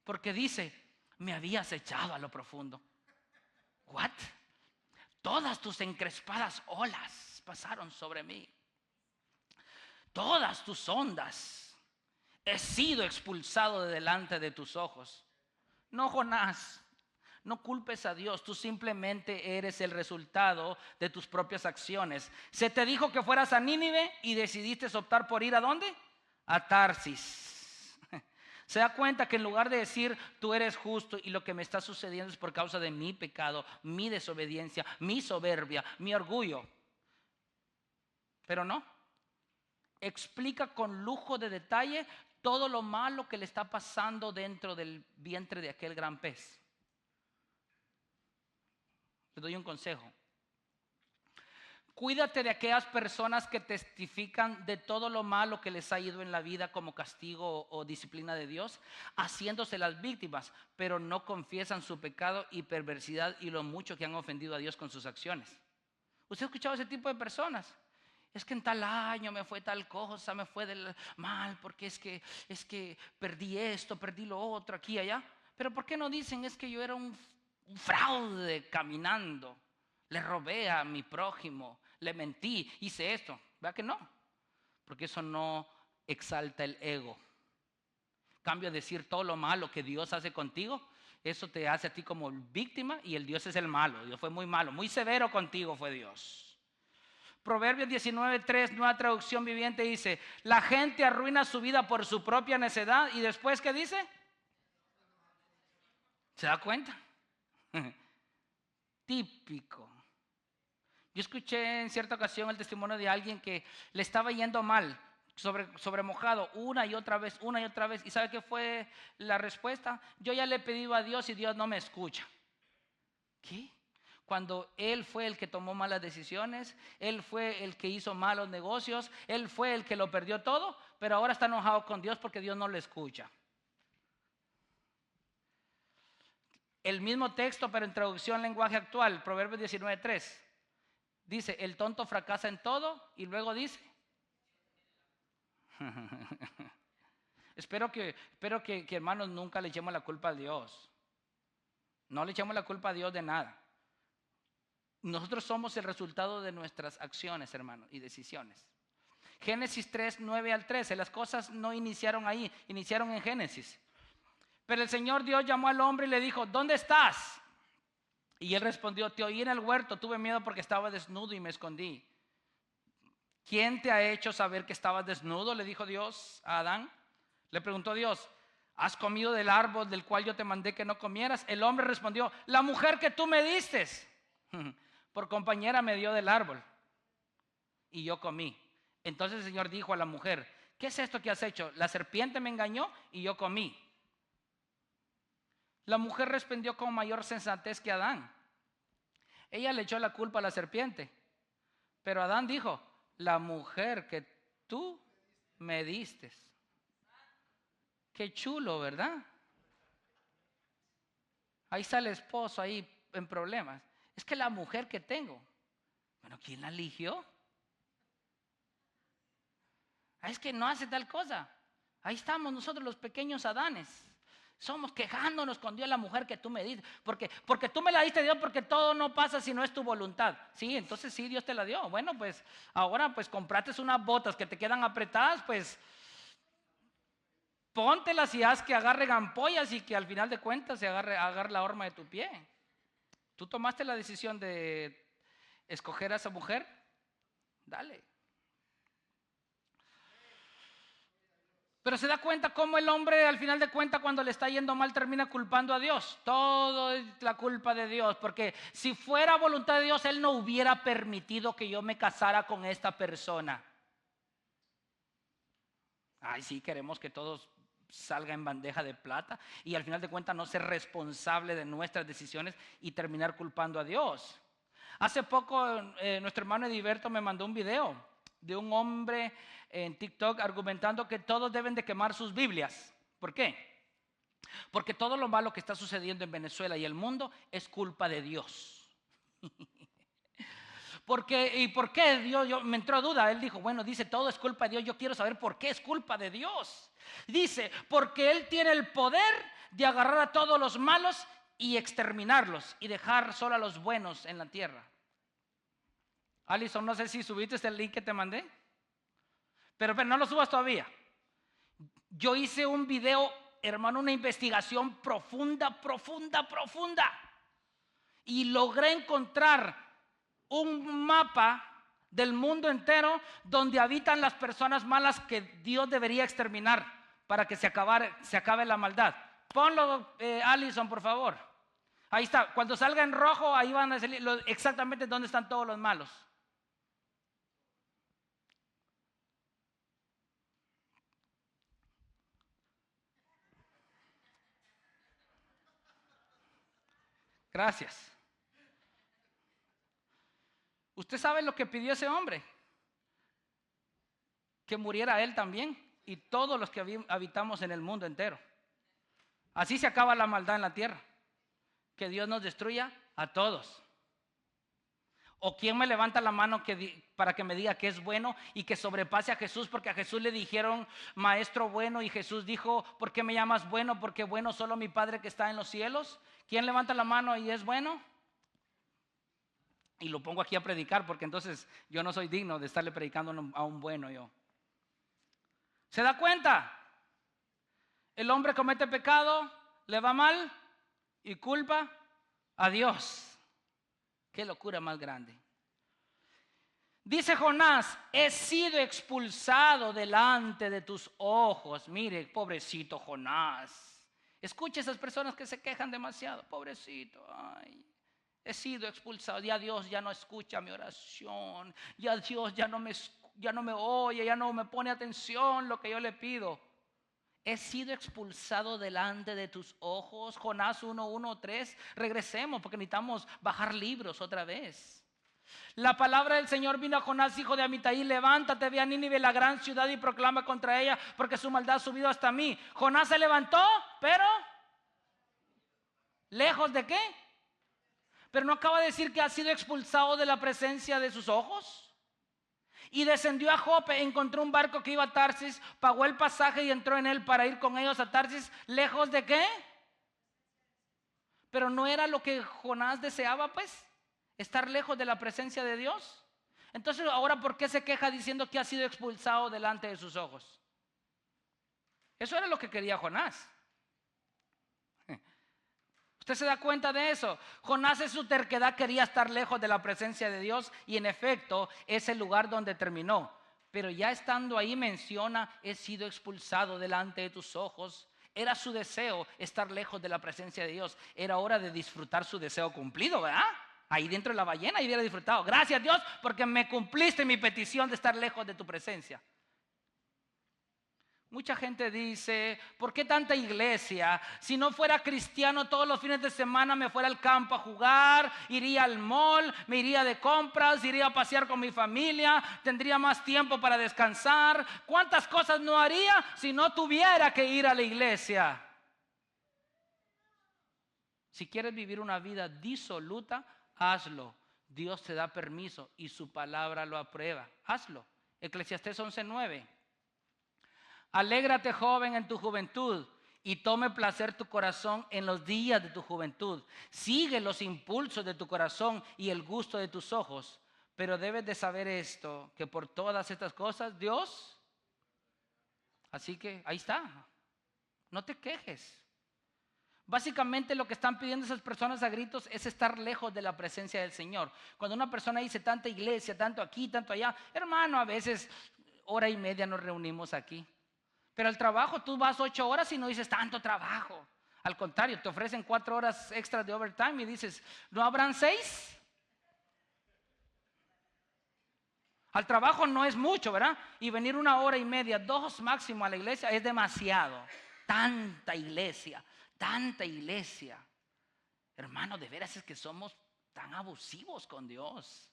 Porque dice: me habías echado a lo profundo. ¿What? Todas tus encrespadas olas pasaron sobre mí. Todas tus ondas. He sido expulsado de delante de tus ojos. No, Jonás, no culpes a Dios. Tú simplemente eres el resultado de tus propias acciones. Se te dijo que fueras a Nínive y decidiste optar por ir ¿a dónde? A Tarsis. Se da cuenta que en lugar de decir: tú eres justo y lo que me está sucediendo es por causa de mi pecado, mi desobediencia, mi soberbia, mi orgullo. Pero no. Explica con lujo de detalle todo lo malo que le está pasando dentro del vientre de aquel gran pez. Le doy un consejo. Cuídate de aquellas personas que testifican de todo lo malo que les ha ido en la vida como castigo o disciplina de Dios, haciéndose las víctimas, pero no confiesan su pecado y perversidad y lo mucho que han ofendido a Dios con sus acciones. ¿Usted ha escuchado ese tipo de personas? Es que en tal año me fue tal cosa, me fue del mal, porque es que perdí esto, perdí lo otro, aquí y allá. Pero ¿por qué no dicen es que yo era un fraude caminando? Le robé a mi prójimo, le mentí, hice esto. ¿Verdad que no? Porque eso no exalta el ego. Cambio decir todo lo malo que Dios hace contigo, eso te hace a ti como víctima y el Dios es el malo. Dios fue muy malo, muy severo contigo fue Dios. Proverbios 19:3, nueva traducción viviente, dice: la gente arruina su vida por su propia necedad. Y después, ¿qué dice? ¿Se da cuenta? Típico. Yo escuché en cierta ocasión el testimonio de alguien que le estaba yendo mal, sobre mojado, una y otra vez, una y otra vez. ¿Y sabe qué fue la respuesta? Yo ya le he pedido a Dios y Dios no me escucha. ¿Qué? Cuando Él fue el que tomó malas decisiones, Él fue el que hizo malos negocios, Él fue el que lo perdió todo, pero ahora está enojado con Dios porque Dios no le escucha. El mismo texto, pero en traducción lenguaje actual, Proverbios 19:3. Dice: el tonto fracasa en todo, y luego dice. Espero que hermanos nunca le echemos la culpa a Dios. No le echemos la culpa a Dios de nada. Nosotros somos el resultado de nuestras acciones, hermanos, y decisiones. Génesis 3:9-13. Las cosas no iniciaron ahí, iniciaron en Génesis. Pero el Señor Dios llamó al hombre y le dijo: ¿dónde estás? Y él respondió: te oí en el huerto, tuve miedo porque estaba desnudo y me escondí. ¿Quién te ha hecho saber que estabas desnudo?, le dijo Dios a Adán. Le preguntó Dios: ¿has comido del árbol del cual yo te mandé que no comieras? El hombre respondió: la mujer que tú me diste por compañera me dio del árbol y yo comí. Entonces el Señor dijo a la mujer: ¿qué es esto que has hecho? La serpiente me engañó y yo comí. La mujer respondió con mayor sensatez que Adán. Ella le echó la culpa a la serpiente, pero Adán dijo: la mujer que tú me diste. Qué chulo, ¿verdad? Ahí está el esposo ahí en problemas. Es que la mujer que tengo, bueno, ¿quién la eligió? Es que no hace tal cosa. Ahí estamos nosotros los pequeños Adanes. Somos quejándonos con Dios: la mujer que tú me diste. Porque tú me la diste, Dios, porque todo no pasa si no es tu voluntad. Sí, entonces sí, Dios te la dio. Bueno, pues ahora pues compraste unas botas que te quedan apretadas, pues póntelas y haz que agarre ampollas y que al final de cuentas se agarre la horma de tu pie. ¿Tú tomaste la decisión de escoger a esa mujer? Dale. Pero se da cuenta cómo el hombre al final de cuentas, cuando le está yendo mal, termina culpando a Dios. Todo es la culpa de Dios, porque si fuera voluntad de Dios, Él no hubiera permitido que yo me casara con esta persona. Ay, sí, queremos que todos salga en bandeja de plata y al final de cuentas no ser responsable de nuestras decisiones y terminar culpando a Dios. Hace poco nuestro hermano Ediberto me mandó un video de un hombre en TikTok argumentando que todos deben de quemar sus Biblias. ¿Por qué? Porque todo lo malo que está sucediendo en Venezuela y el mundo es culpa de Dios. ¿Y por qué Dios? Me entró duda. Él dijo: bueno, dice todo es culpa de Dios. Yo quiero saber por qué es culpa de Dios. Dice: porque Él tiene el poder de agarrar a todos los malos y exterminarlos y dejar solo a los buenos en la tierra. Alison, no sé si subiste el link que te mandé, pero no lo subas todavía. Yo hice un video, hermano, una investigación profunda, y logré encontrar un mapa del mundo entero donde habitan las personas malas que Dios debería exterminar para que se acabe la maldad. Ponlo, Alison, por favor. Ahí está. Cuando salga en rojo, ahí van a salir exactamente dónde están todos los malos. Gracias. ¿Usted sabe lo que pidió ese hombre? Que muriera él también y todos los que habitamos en el mundo entero. Así se acaba la maldad en la tierra. Que Dios nos destruya a todos. ¿O quién me levanta la mano para que me diga que es bueno y que sobrepase a Jesús? Porque a Jesús le dijeron maestro bueno y Jesús dijo, ¿por qué me llamas bueno? Porque bueno solo mi Padre que está en los cielos. ¿Quién levanta la mano y es bueno? Y lo pongo aquí a predicar porque entonces yo no soy digno de estarle predicando a un bueno yo. ¿Se da cuenta? El hombre comete pecado, le va mal y culpa a Dios. Qué locura más grande. Dice Jonás, he sido expulsado delante de tus ojos. Mire, pobrecito Jonás. Escuche esas personas que se quejan demasiado. Pobrecito, ay, he sido expulsado. Ya Dios ya no escucha mi oración. Ya Dios ya no me oye, ya no me pone atención lo que yo le pido. He sido expulsado delante de tus ojos. Jonás 1:1-3. Regresemos porque necesitamos bajar libros otra vez. La palabra del Señor vino a Jonás, hijo de Amitai: levántate, ve a Nínive, la gran ciudad, y proclama contra ella, porque su maldad ha subido hasta mí. Jonás se levantó, pero ¿lejos de qué? Pero no acaba de decir que ha sido expulsado de la presencia de sus ojos. Y descendió a Jope, encontró un barco que iba a Tarsis, pagó el pasaje y entró en él para ir con ellos a Tarsis. ¿Lejos de qué? Pero no era lo que Jonás deseaba, pues, estar lejos de la presencia de Dios. Entonces, ahora, ¿por qué se queja diciendo que ha sido expulsado delante de sus ojos? Eso era lo que quería Jonás. ¿Usted se da cuenta de eso? Jonás en su terquedad quería estar lejos de la presencia de Dios, y en efecto es el lugar donde terminó. Pero ya estando ahí menciona, he sido expulsado delante de tus ojos. Era su deseo estar lejos de la presencia de Dios. Era hora de disfrutar su deseo cumplido, ¿verdad? Ahí dentro de la ballena y hubiera disfrutado. Gracias Dios porque me cumpliste mi petición de estar lejos de tu presencia. Mucha gente dice, ¿por qué tanta iglesia? Si no fuera cristiano, todos los fines de semana me fuera al campo a jugar, iría al mall, me iría de compras, iría a pasear con mi familia, tendría más tiempo para descansar. ¿Cuántas cosas no haría si no tuviera que ir a la iglesia? Si quieres vivir una vida disoluta, hazlo. Dios te da permiso y su palabra lo aprueba. Hazlo. Eclesiastés 11:9. Alégrate, joven, en tu juventud, y tome placer tu corazón en los días de tu juventud. Sigue los impulsos de tu corazón y el gusto de tus ojos. Pero debes de saber esto, que por todas estas cosas Dios. Así que ahí está. No te quejes. Básicamente lo que están pidiendo esas personas a gritos es estar lejos de la presencia del Señor. Cuando una persona dice tanta iglesia, tanto aquí, tanto allá, hermano, a veces 1:30 nos reunimos aquí. Pero al trabajo tú vas 8 horas y no dices tanto trabajo. Al contrario, te ofrecen 4 horas extras de overtime y dices, ¿no habrán 6? Al trabajo no es mucho, ¿verdad? Y venir 1:30, 2 máximo a la iglesia es demasiado. Tanta iglesia. Hermano, de veras es que somos tan abusivos con Dios.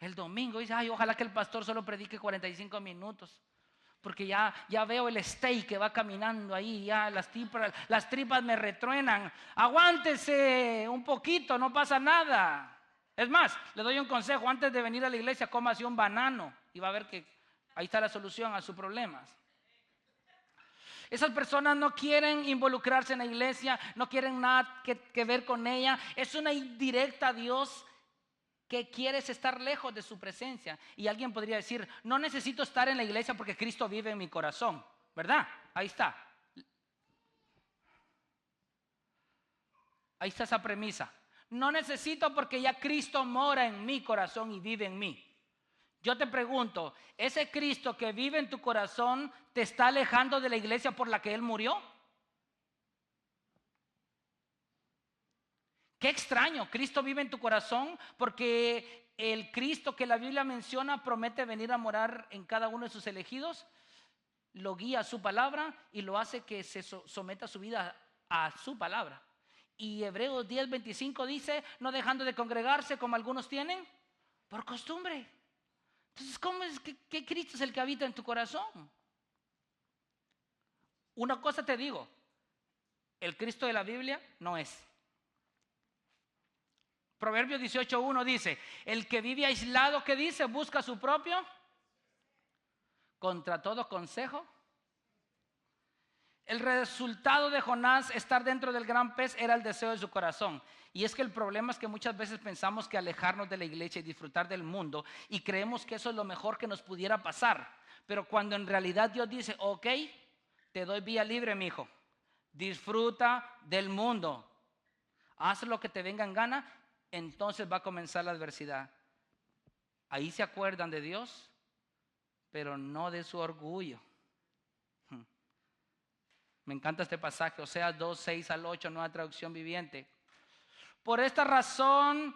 El domingo dice, ay, ojalá que el pastor solo predique 45 minutos. Porque ya veo el steak que va caminando ahí, ya las tripas me retruenan. Aguántese un poquito, no pasa nada. Es más, le doy un consejo: antes de venir a la iglesia, cómase un banano y va a ver que ahí está la solución a sus problemas. Esas personas no quieren involucrarse en la iglesia, no quieren nada que ver con ella. Es una indirecta a Dios, que quieres estar lejos de su presencia. Y alguien podría decir, no necesito estar en la iglesia porque Cristo vive en mi corazón, ¿verdad? Ahí está esa premisa. No necesito porque ya Cristo mora en mi corazón y vive en mí. Yo te pregunto, ¿ese Cristo que vive en tu corazón te está alejando de la iglesia por la que Él murió? Qué extraño, Cristo vive en tu corazón porque el Cristo que la Biblia menciona promete venir a morar en cada uno de sus elegidos, lo guía a su palabra y lo hace que se someta su vida a su palabra. Y Hebreos 10:25 dice, no dejando de congregarse como algunos tienen por costumbre. Entonces, ¿cómo es que Cristo es el que habita en tu corazón? Una cosa te digo, el Cristo de la Biblia no es. Proverbios 18:1 dice, el que vive aislado, ¿qué dice? Busca su propio. Contra todo consejo. El resultado de Jonás estar dentro del gran pez era el deseo de su corazón. Y es que el problema es que muchas veces pensamos que alejarnos de la iglesia y disfrutar del mundo y creemos que eso es lo mejor que nos pudiera pasar. Pero cuando en realidad Dios dice, ok, te doy vía libre, mi hijo. Disfruta del mundo. Haz lo que te venga en gana, entonces va a comenzar la adversidad. Ahí se acuerdan de Dios, pero no de su orgullo. Me encanta este pasaje, Oseas 2, 6 al 8, nueva traducción viviente. Por esta razón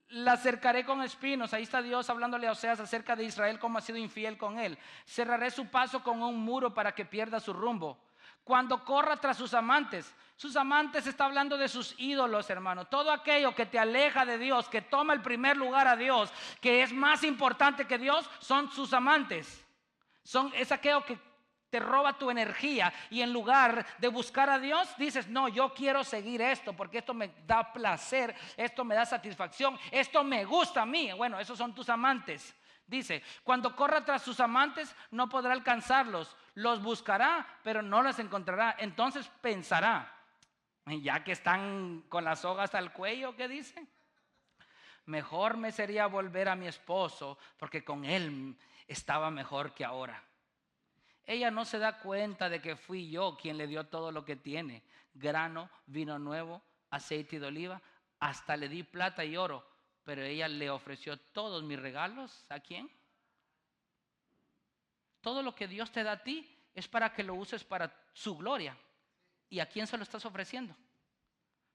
la cercaré con espinos. Ahí está Dios hablándole a Oseas acerca de Israel, cómo ha sido infiel con él. Cerraré su paso con un muro para que pierda su rumbo. Cuando corra tras sus amantes está hablando de sus ídolos, hermano. Todo aquello que te aleja de Dios, que toma el primer lugar a Dios, que es más importante que Dios, son sus amantes. Es aquello que te roba tu energía y en lugar de buscar a Dios dices, no, yo quiero seguir esto porque esto me da placer, esto me da satisfacción, esto me gusta a mí. Bueno, esos son tus amantes. Dice, cuando corra tras sus amantes no podrá alcanzarlos, los buscará pero no los encontrará. Entonces pensará, ya que están con la soga hasta el cuello, ¿qué dice? Mejor me sería volver a mi esposo porque con él estaba mejor que ahora. Ella no se da cuenta de que fui yo quien le dio todo lo que tiene. Grano, vino nuevo, aceite de oliva, hasta le di plata y oro. Pero ella le ofreció todos mis regalos. ¿A quién? Todo lo que Dios te da a ti es para que lo uses para su gloria. ¿Y a quién se lo estás ofreciendo?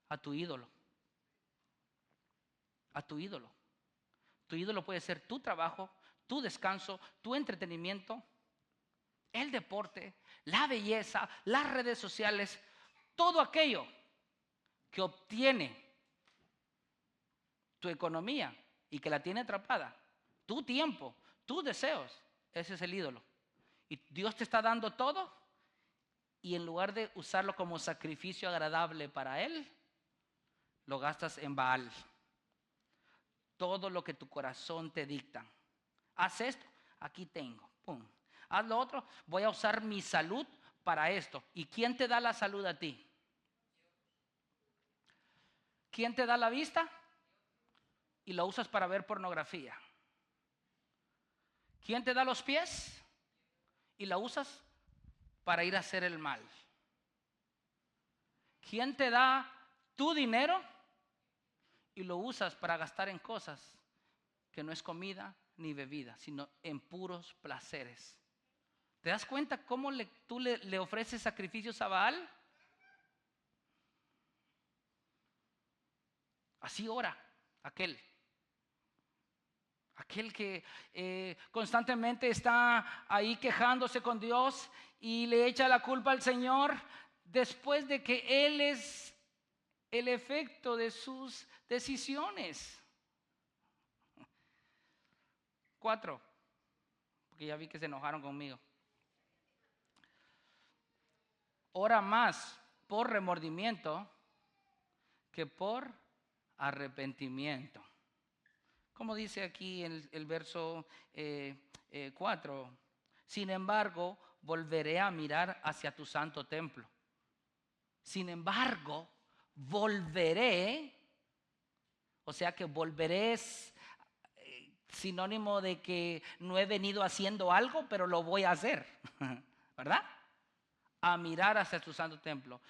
A tu ídolo. A tu ídolo. Tu ídolo puede ser tu trabajo, tu descanso, tu entretenimiento, el deporte, la belleza, las redes sociales, todo aquello que obtiene tu economía y que la tiene atrapada, tu tiempo, tus deseos, ese es el ídolo. Y Dios te está dando todo y en lugar de usarlo como sacrificio agradable para Él, lo gastas en Baal. Todo lo que tu corazón te dicta. Haz esto, aquí tengo, pum. Haz lo otro, voy a usar mi salud para esto. ¿Y quién te da la salud a ti? ¿Quién te da la vista? Y lo usas para ver pornografía. ¿Quién te da los pies? Y la usas para ir a hacer el mal. ¿Quién te da tu dinero? Y lo usas para gastar en cosas que no es comida ni bebida, sino en puros placeres. ¿Te das cuenta cómo tú le ofreces sacrificios a Baal? Así ora aquel que constantemente está ahí quejándose con Dios y le echa la culpa al Señor después de que Él es el efecto de sus decisiones. 4, porque ya vi que se enojaron conmigo. Ora más por remordimiento que por arrepentimiento. Como dice aquí en el verso 4, sin embargo, volveré a mirar hacia tu santo templo. Sin embargo, volveré, o sea que volveré es sinónimo de que no he venido haciendo algo, pero lo voy a hacer, ¿verdad? A mirar hacia tu santo templo.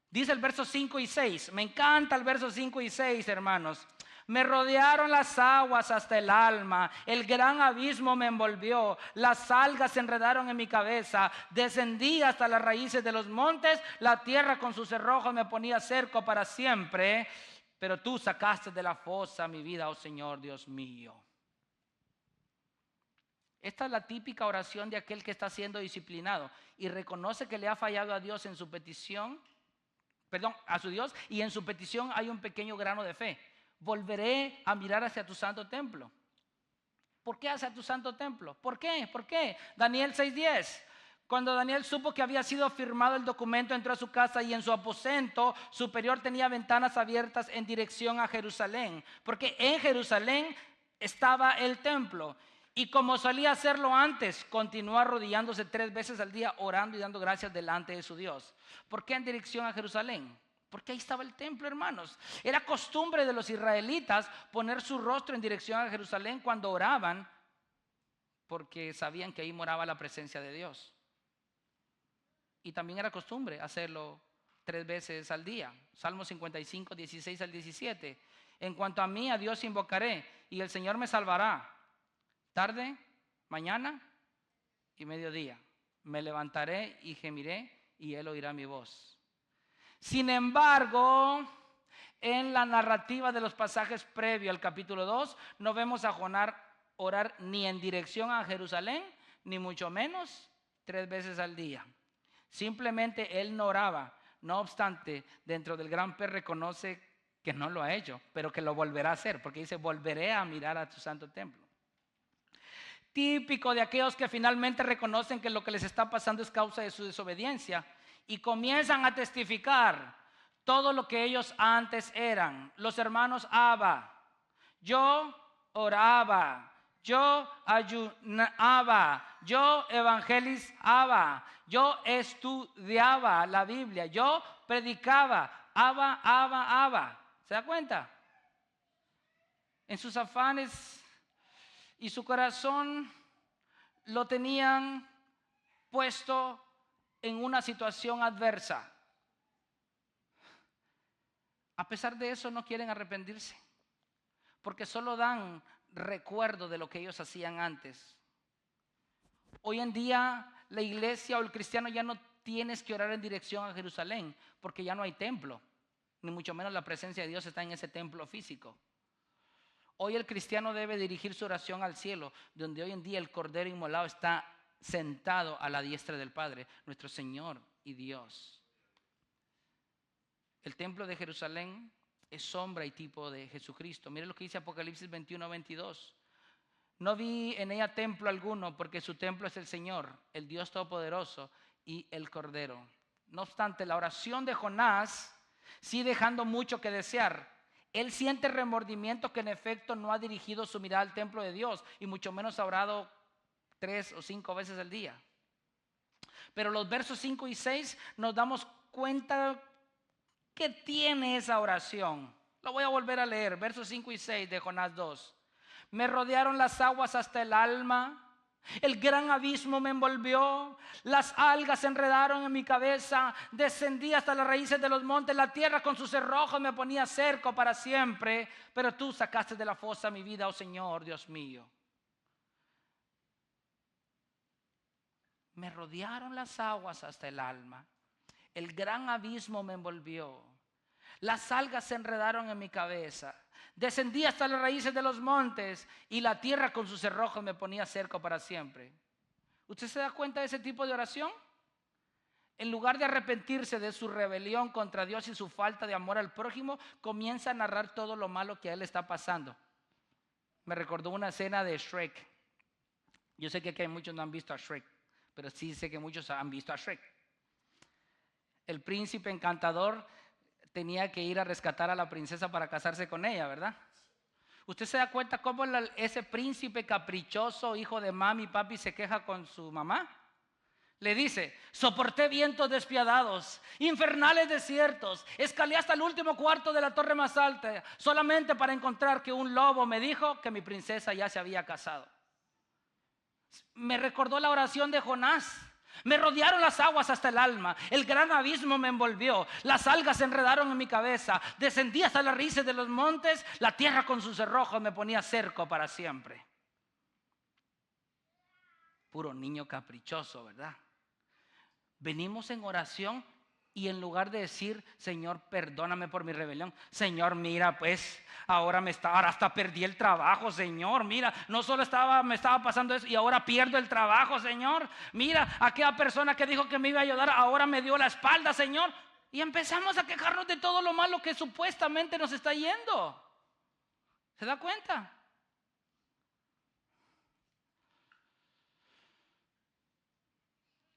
Dice el verso 5 y 6, me encanta el verso 5 y 6, hermanos. Me rodearon las aguas hasta el alma, el gran abismo me envolvió, las algas se enredaron en mi cabeza, descendí hasta las raíces de los montes, la tierra con sus cerrojos me ponía cerco para siempre, pero tú sacaste de la fosa mi vida, oh Señor Dios mío. Esta es la típica oración de aquel que está siendo disciplinado y reconoce que le ha fallado a Dios en su petición, a su Dios, y en su petición hay un pequeño grano de fe. Volveré a mirar hacia tu santo templo. ¿Por qué hacia tu santo templo? ¿Por qué? ¿Por qué? Daniel 6:10. Cuando Daniel supo que había sido firmado el documento, entró a su casa y en su aposento superior tenía ventanas abiertas en dirección a Jerusalén, porque en Jerusalén estaba el templo. Y como solía hacerlo antes, continuó arrodillándose 3 veces al día, orando y dando gracias delante de su Dios. ¿Por qué en dirección a Jerusalén? Porque ahí estaba el templo, hermanos. Era costumbre de los israelitas poner su rostro en dirección a Jerusalén cuando oraban, porque sabían que ahí moraba la presencia de Dios. Y también era costumbre hacerlo 3 veces al día. Salmo 55, 16 al 17. En cuanto a mí, a Dios invocaré y el Señor me salvará. Tarde, mañana y mediodía. Me levantaré y gemiré y Él oirá mi voz. Sin embargo, en la narrativa de los pasajes previos al capítulo 2, no vemos a Jonás orar ni en dirección a Jerusalén, ni mucho menos 3 veces al día. Simplemente él no oraba. No obstante, dentro del gran P reconoce que no lo ha hecho, pero que lo volverá a hacer, porque dice, volveré a mirar a tu santo templo. Típico de aquellos que finalmente reconocen que lo que les está pasando es causa de su desobediencia y comienzan a testificar todo lo que ellos antes eran. Los hermanos Abba, yo oraba, yo ayunaba, yo evangelizaba, yo estudiaba la Biblia, yo predicaba, Abba. ¿Se da cuenta? En sus afanes y su corazón lo tenían puesto en una situación adversa. A pesar de eso no quieren arrepentirse, porque solo dan recuerdo de lo que ellos hacían antes. Hoy en día la iglesia o el cristiano ya no tienes que orar en dirección a Jerusalén, porque ya no hay templo, ni mucho menos la presencia de Dios está en ese templo físico. Hoy el cristiano debe dirigir su oración al cielo, donde hoy en día el Cordero inmolado está sentado a la diestra del Padre, nuestro Señor y Dios. El templo de Jerusalén es sombra y tipo de Jesucristo. Mire lo que dice Apocalipsis 21, 22. No vi en ella templo alguno, porque su templo es el Señor, el Dios Todopoderoso y el Cordero. No obstante, la oración de Jonás sigue dejando mucho que desear. Él siente remordimiento que en efecto no ha dirigido su mirada al templo de Dios y mucho menos ha orado 3 o 5 veces al día. Pero los versos 5 y 6 nos damos cuenta que tiene esa oración. Lo voy a volver a leer, versos 5 y 6 de Jonás 2. Me rodearon las aguas hasta el alma. El gran abismo me envolvió, las algas se enredaron en mi cabeza, descendí hasta las raíces de los montes, la tierra con sus cerrojos me ponía cerco para siempre, pero tú sacaste de la fosa mi vida, oh Señor, Dios mío. Me rodearon las aguas hasta el alma, el gran abismo me envolvió, las algas se enredaron en mi cabeza. Descendí hasta las raíces de los montes y la tierra con sus cerrojos me ponía cerco para siempre. ¿Usted se da cuenta de ese tipo de oración? En lugar de arrepentirse de su rebelión contra Dios y su falta de amor al prójimo, comienza a narrar todo lo malo que a él está pasando. Me recordó una escena de Shrek. Yo sé que aquí muchos no han visto a Shrek, pero sí sé que muchos han visto a Shrek. El príncipe encantador tenía que ir a rescatar a la princesa para casarse con ella, ¿verdad? ¿Usted se da cuenta cómo ese príncipe caprichoso, hijo de mami y papi, se queja con su mamá? Le dice, soporté vientos despiadados, infernales desiertos, escalé hasta el último cuarto de la torre más alta, solamente para encontrar que un lobo me dijo que mi princesa ya se había casado. Me recordó la oración de Jonás. Me rodearon las aguas hasta el alma, el gran abismo me envolvió, las algas se enredaron en mi cabeza, descendí hasta las raíces de los montes, la tierra con sus cerrojos me ponía cerco para siempre. Puro niño caprichoso, ¿verdad? Venimos en oración y en lugar de decir, Señor, perdóname por mi rebelión, Señor, mira, pues, ahora hasta perdí el trabajo, Señor, mira, no solo me estaba pasando eso y ahora pierdo el trabajo, Señor, mira, aquella persona que dijo que me iba a ayudar, ahora me dio la espalda, Señor, y empezamos a quejarnos de todo lo malo que supuestamente nos está yendo. ¿Se da cuenta?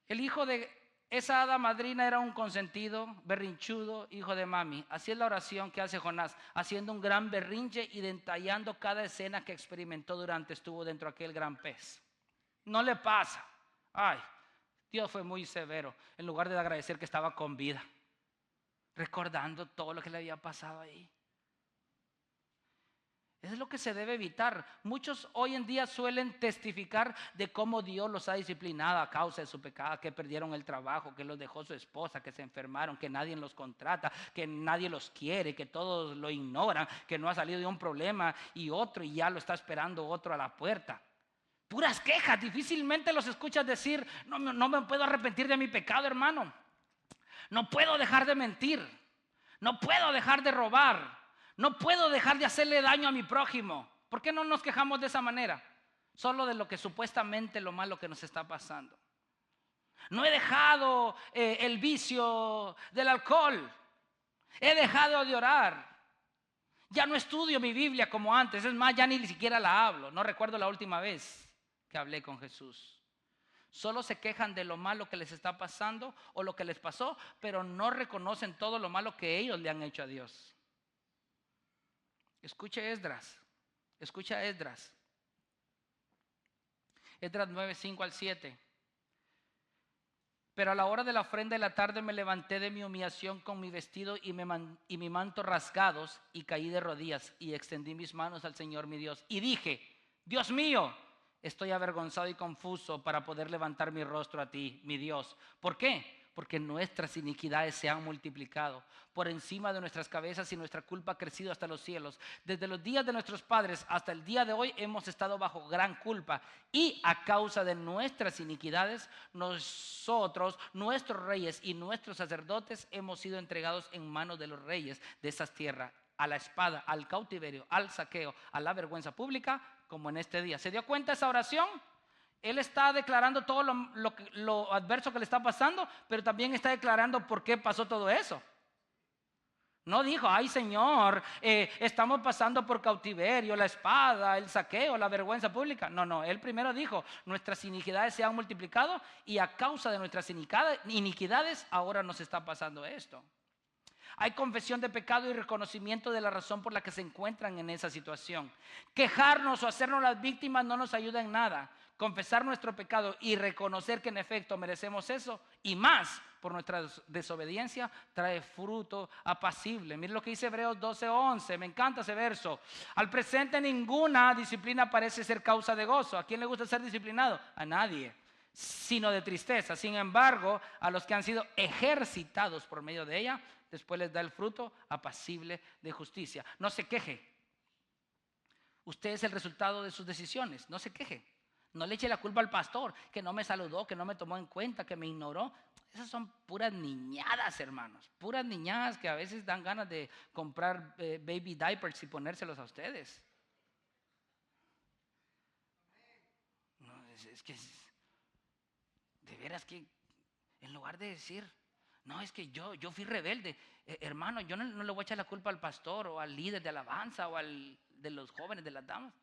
El hijo de esa hada madrina era un consentido, berrinchudo, hijo de mami. Así es la oración que hace Jonás, haciendo un gran berrinche y detallando cada escena que experimentó durante estuvo dentro de aquel gran pez. No le pasa. Ay, Dios fue muy severo. En lugar de agradecer que estaba con vida, recordando todo lo que le había pasado ahí. Eso es lo que se debe evitar. Muchos hoy en día suelen testificar de cómo Dios los ha disciplinado a causa de su pecado, que perdieron el trabajo, que los dejó su esposa, que se enfermaron, que nadie los contrata, que nadie los quiere, que todos lo ignoran, que no ha salido de un problema y otro y ya lo está esperando otro a la puerta. Puras quejas, difícilmente los escuchas decir, no me puedo arrepentir de mi pecado, hermano. No puedo dejar de mentir, no puedo dejar de robar. No puedo dejar de hacerle daño a mi prójimo. ¿Por qué no nos quejamos de esa manera? Solo de lo que supuestamente lo malo que nos está pasando. No he dejado el vicio del alcohol. He dejado de orar. Ya no estudio mi Biblia como antes. Es más, ya ni siquiera la hablo. No recuerdo la última vez que hablé con Jesús. Solo se quejan de lo malo que les está pasando o lo que les pasó, pero no reconocen todo lo malo que ellos le han hecho a Dios. Escuche Esdras, escucha Esdras. Esdras 9, 5 al 7. Pero a la hora de la ofrenda de la tarde me levanté de mi humillación con mi vestido y mi manto rasgados y caí de rodillas y extendí mis manos al Señor mi Dios. Y dije, Dios mío, estoy avergonzado y confuso para poder levantar mi rostro a ti, mi Dios. ¿Por qué? Porque nuestras iniquidades se han multiplicado por encima de nuestras cabezas y nuestra culpa ha crecido hasta los cielos. Desde los días de nuestros padres hasta el día de hoy hemos estado bajo gran culpa y a causa de nuestras iniquidades nosotros, nuestros reyes y nuestros sacerdotes hemos sido entregados en manos de los reyes de esas tierras, a la espada, al cautiverio, al saqueo, a la vergüenza pública, como en este día. ¿Se dio cuenta esa oración? Él está declarando todo lo adverso que le está pasando, pero también está declarando por qué pasó todo eso. No dijo, ay Señor, estamos pasando por cautiverio, la espada, el saqueo, la vergüenza pública. No, él primero dijo, nuestras iniquidades se han multiplicado y a causa de nuestras iniquidades ahora nos está pasando esto. Hay confesión de pecado y reconocimiento de la razón por la que se encuentran en esa situación. Quejarnos o hacernos las víctimas no nos ayuda en nada. Confesar nuestro pecado y reconocer que en efecto merecemos eso y más por nuestra desobediencia trae fruto apacible. Miren lo que dice Hebreos 12:11, me encanta ese verso. Al presente ninguna disciplina parece ser causa de gozo. ¿A quién le gusta ser disciplinado? A nadie, sino de tristeza. Sin embargo, a los que han sido ejercitados por medio de ella, después les da el fruto apacible de justicia. No se queje. Usted es el resultado de sus decisiones. No se queje. No le eche la culpa al pastor, que no me saludó, que no me tomó en cuenta, que me ignoró. Esas son puras niñadas, hermanos. Puras niñadas que a veces dan ganas de comprar baby diapers y ponérselos a ustedes. No, es que de veras que en lugar de decir, no, es que yo fui rebelde. Hermano, yo no le voy a echar la culpa al pastor o al líder de alabanza o al de los jóvenes, de las damas.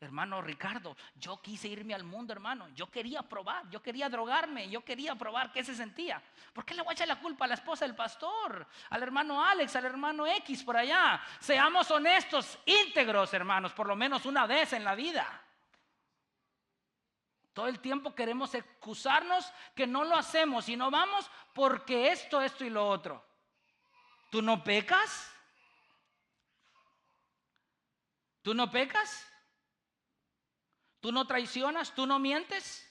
Hermano Ricardo, yo quise irme al mundo, hermano. Yo quería probar, yo quería drogarme, yo quería probar qué se sentía. ¿Por qué le voy a echar la culpa a la esposa del pastor, al hermano Alex, al hermano X por allá? Seamos honestos, íntegros, hermanos, por lo menos una vez en la vida. Todo el tiempo queremos excusarnos que no lo hacemos y no vamos porque esto y lo otro. ¿Tú no pecas? ¿Tú no pecas? ¿Tú no traicionas? ¿Tú no mientes?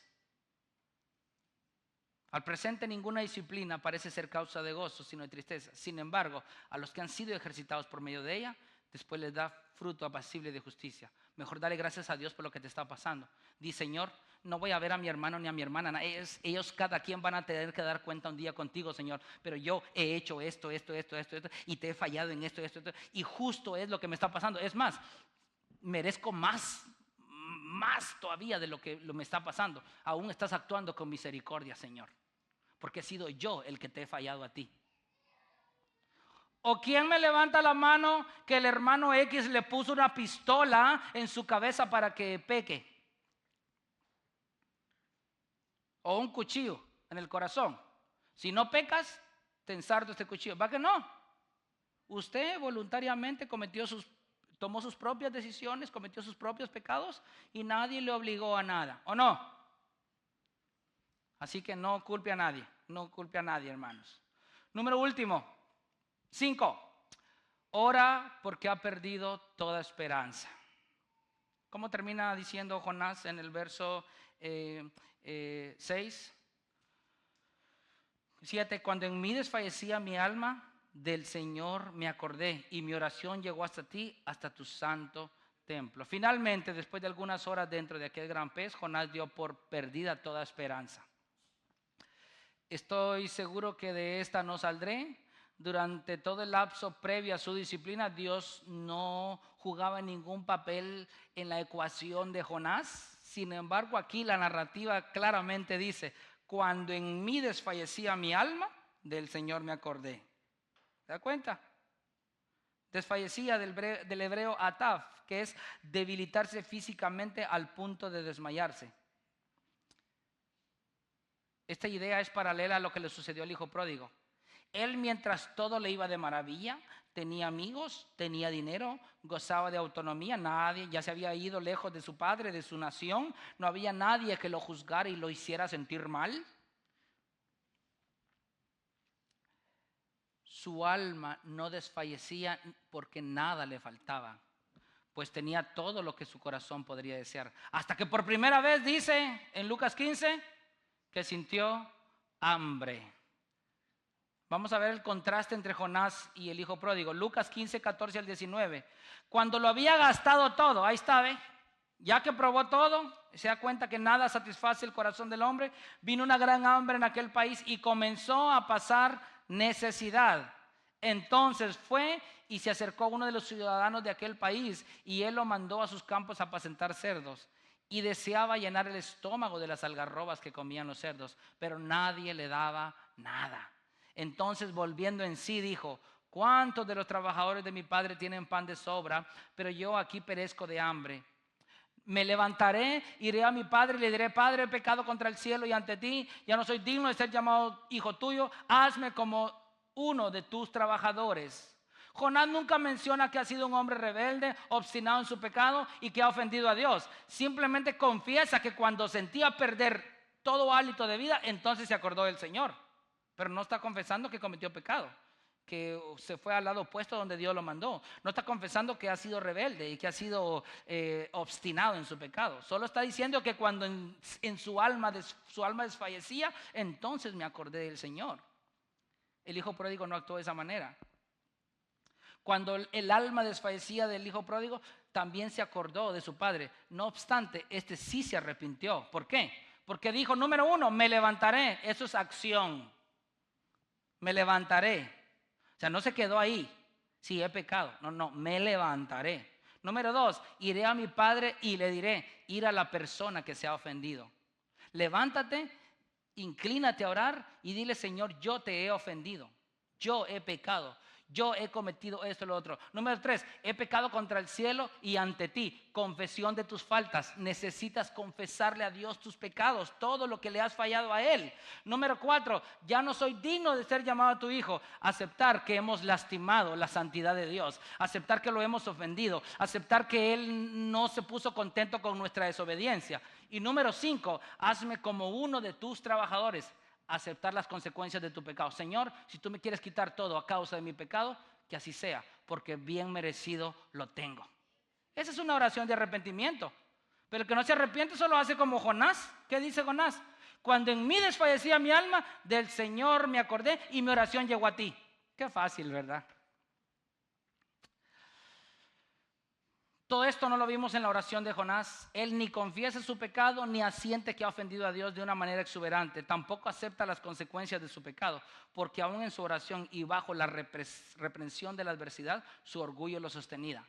Al presente ninguna disciplina parece ser causa de gozo, sino de tristeza. Sin embargo, a los que han sido ejercitados por medio de ella, después les da fruto apacible de justicia. Mejor dale gracias a Dios por lo que te está pasando. Di, Señor, no voy a ver a mi hermano ni a mi hermana. Ellos cada quien van a tener que dar cuenta un día contigo, Señor. Pero yo he hecho esto, y te he fallado en esto. Y justo es lo que me está pasando. Es más, merezco más todavía de lo que me está pasando. Aún estás actuando con misericordia, Señor, porque he sido yo el que te he fallado a ti. ¿O quién me levanta la mano que el hermano X le puso una pistola en su cabeza para que peque? O un cuchillo. en el corazón. Si no pecas, te ensarto este cuchillo. ¿Va que no? Usted voluntariamente tomó sus propias decisiones, cometió sus propios pecados y nadie le obligó a nada, ¿o no? Así que no culpe a nadie, no culpe a nadie, hermanos. Número último, 5. Ora porque ha perdido toda esperanza. ¿Cómo termina diciendo Jonás en el verso 6? 7. Cuando en mí desfallecía mi alma, del Señor me acordé y mi oración llegó hasta ti, hasta tu santo templo. Finalmente, después de algunas horas dentro de aquel gran pez, Jonás dio por perdida toda esperanza. Estoy seguro que de esta no saldré. Durante todo el lapso previo a su disciplina, Dios no jugaba ningún papel en la ecuación de Jonás. Sin embargo, aquí la narrativa claramente dice: cuando en mí desfallecía mi alma, del Señor me acordé. ¿Se da cuenta? Desfallecía del hebreo ataf, que es debilitarse físicamente al punto de desmayarse. Esta idea es paralela a lo que le sucedió al hijo pródigo. Él, mientras todo le iba de maravilla, tenía amigos, tenía dinero, gozaba de autonomía. Nadie, ya se había ido lejos de su padre, de su nación. No había nadie que lo juzgara y lo hiciera sentir mal. Su alma no desfallecía porque nada le faltaba, pues tenía todo lo que su corazón podría desear. Hasta que por primera vez dice en Lucas 15 que sintió hambre. Vamos a ver el contraste entre Jonás y el hijo pródigo. Lucas 15, 14 al 19. Cuando lo había gastado todo, ahí está, ¿ve? Ya que probó todo, se da cuenta que nada satisface el corazón del hombre. Vino una gran hambre en aquel país y comenzó a pasar necesidad. Entonces fue y se acercó a uno de los ciudadanos de aquel país y él lo mandó a sus campos a apacentar cerdos. Y deseaba llenar el estómago de las algarrobas que comían los cerdos, pero nadie le daba nada. Entonces, volviendo en sí, dijo: ¿cuántos de los trabajadores de mi padre tienen pan de sobra, pero yo aquí perezco de hambre? Me levantaré, iré a mi padre y le diré: Padre, he pecado contra el cielo y ante ti, ya no soy digno de ser llamado hijo tuyo, hazme como uno de tus trabajadores. Jonás nunca menciona que ha sido un hombre rebelde, obstinado en su pecado y que ha ofendido a Dios. Simplemente confiesa que cuando sentía perder todo hálito de vida, entonces se acordó del Señor. Pero no está confesando que cometió pecado, que se fue al lado opuesto donde Dios lo mandó. No está confesando que ha sido rebelde y que ha sido obstinado en su pecado. Solo está diciendo que cuando en su alma desfallecía, entonces me acordé del Señor. El hijo pródigo no actuó de esa manera. Cuando el alma desfallecía del hijo pródigo, también se acordó de su padre. No obstante, este sí se arrepintió. ¿Por qué? Porque dijo, número 1, me levantaré. Eso es acción. Me levantaré. O sea, no se quedó ahí. Sí, he pecado. No, me levantaré. Número 2, iré a mi padre y le diré: ir a la persona que se ha ofendido. Levántate, inclínate a orar y dile: Señor, yo te he ofendido. Yo he pecado. Yo he cometido esto y lo otro. Número 3, he pecado contra el cielo y ante ti. Confesión de tus faltas. Necesitas confesarle a Dios tus pecados, todo lo que le has fallado a Él. Número 4, ya no soy digno de ser llamado a tu hijo. Aceptar que hemos lastimado la santidad de Dios. Aceptar que lo hemos ofendido. Aceptar que Él no se puso contento con nuestra desobediencia. Y número 5, hazme como uno de tus trabajadores. Aceptar las consecuencias de tu pecado. Señor, si tú me quieres quitar todo a causa de mi pecado, que así sea, porque bien merecido lo tengo. Esa es una oración de arrepentimiento. Pero el que no se arrepiente solo hace como Jonás. ¿Qué dice Jonás? Cuando en mí desfallecía mi alma, del Señor me acordé y mi oración llegó a ti. Qué fácil, ¿verdad? Todo esto no lo vimos en la oración de Jonás. Él ni confiesa su pecado ni asiente que ha ofendido a Dios de una manera exuberante. Tampoco acepta las consecuencias de su pecado, porque aún en su oración y bajo la reprensión de la adversidad, su orgullo lo sostenía.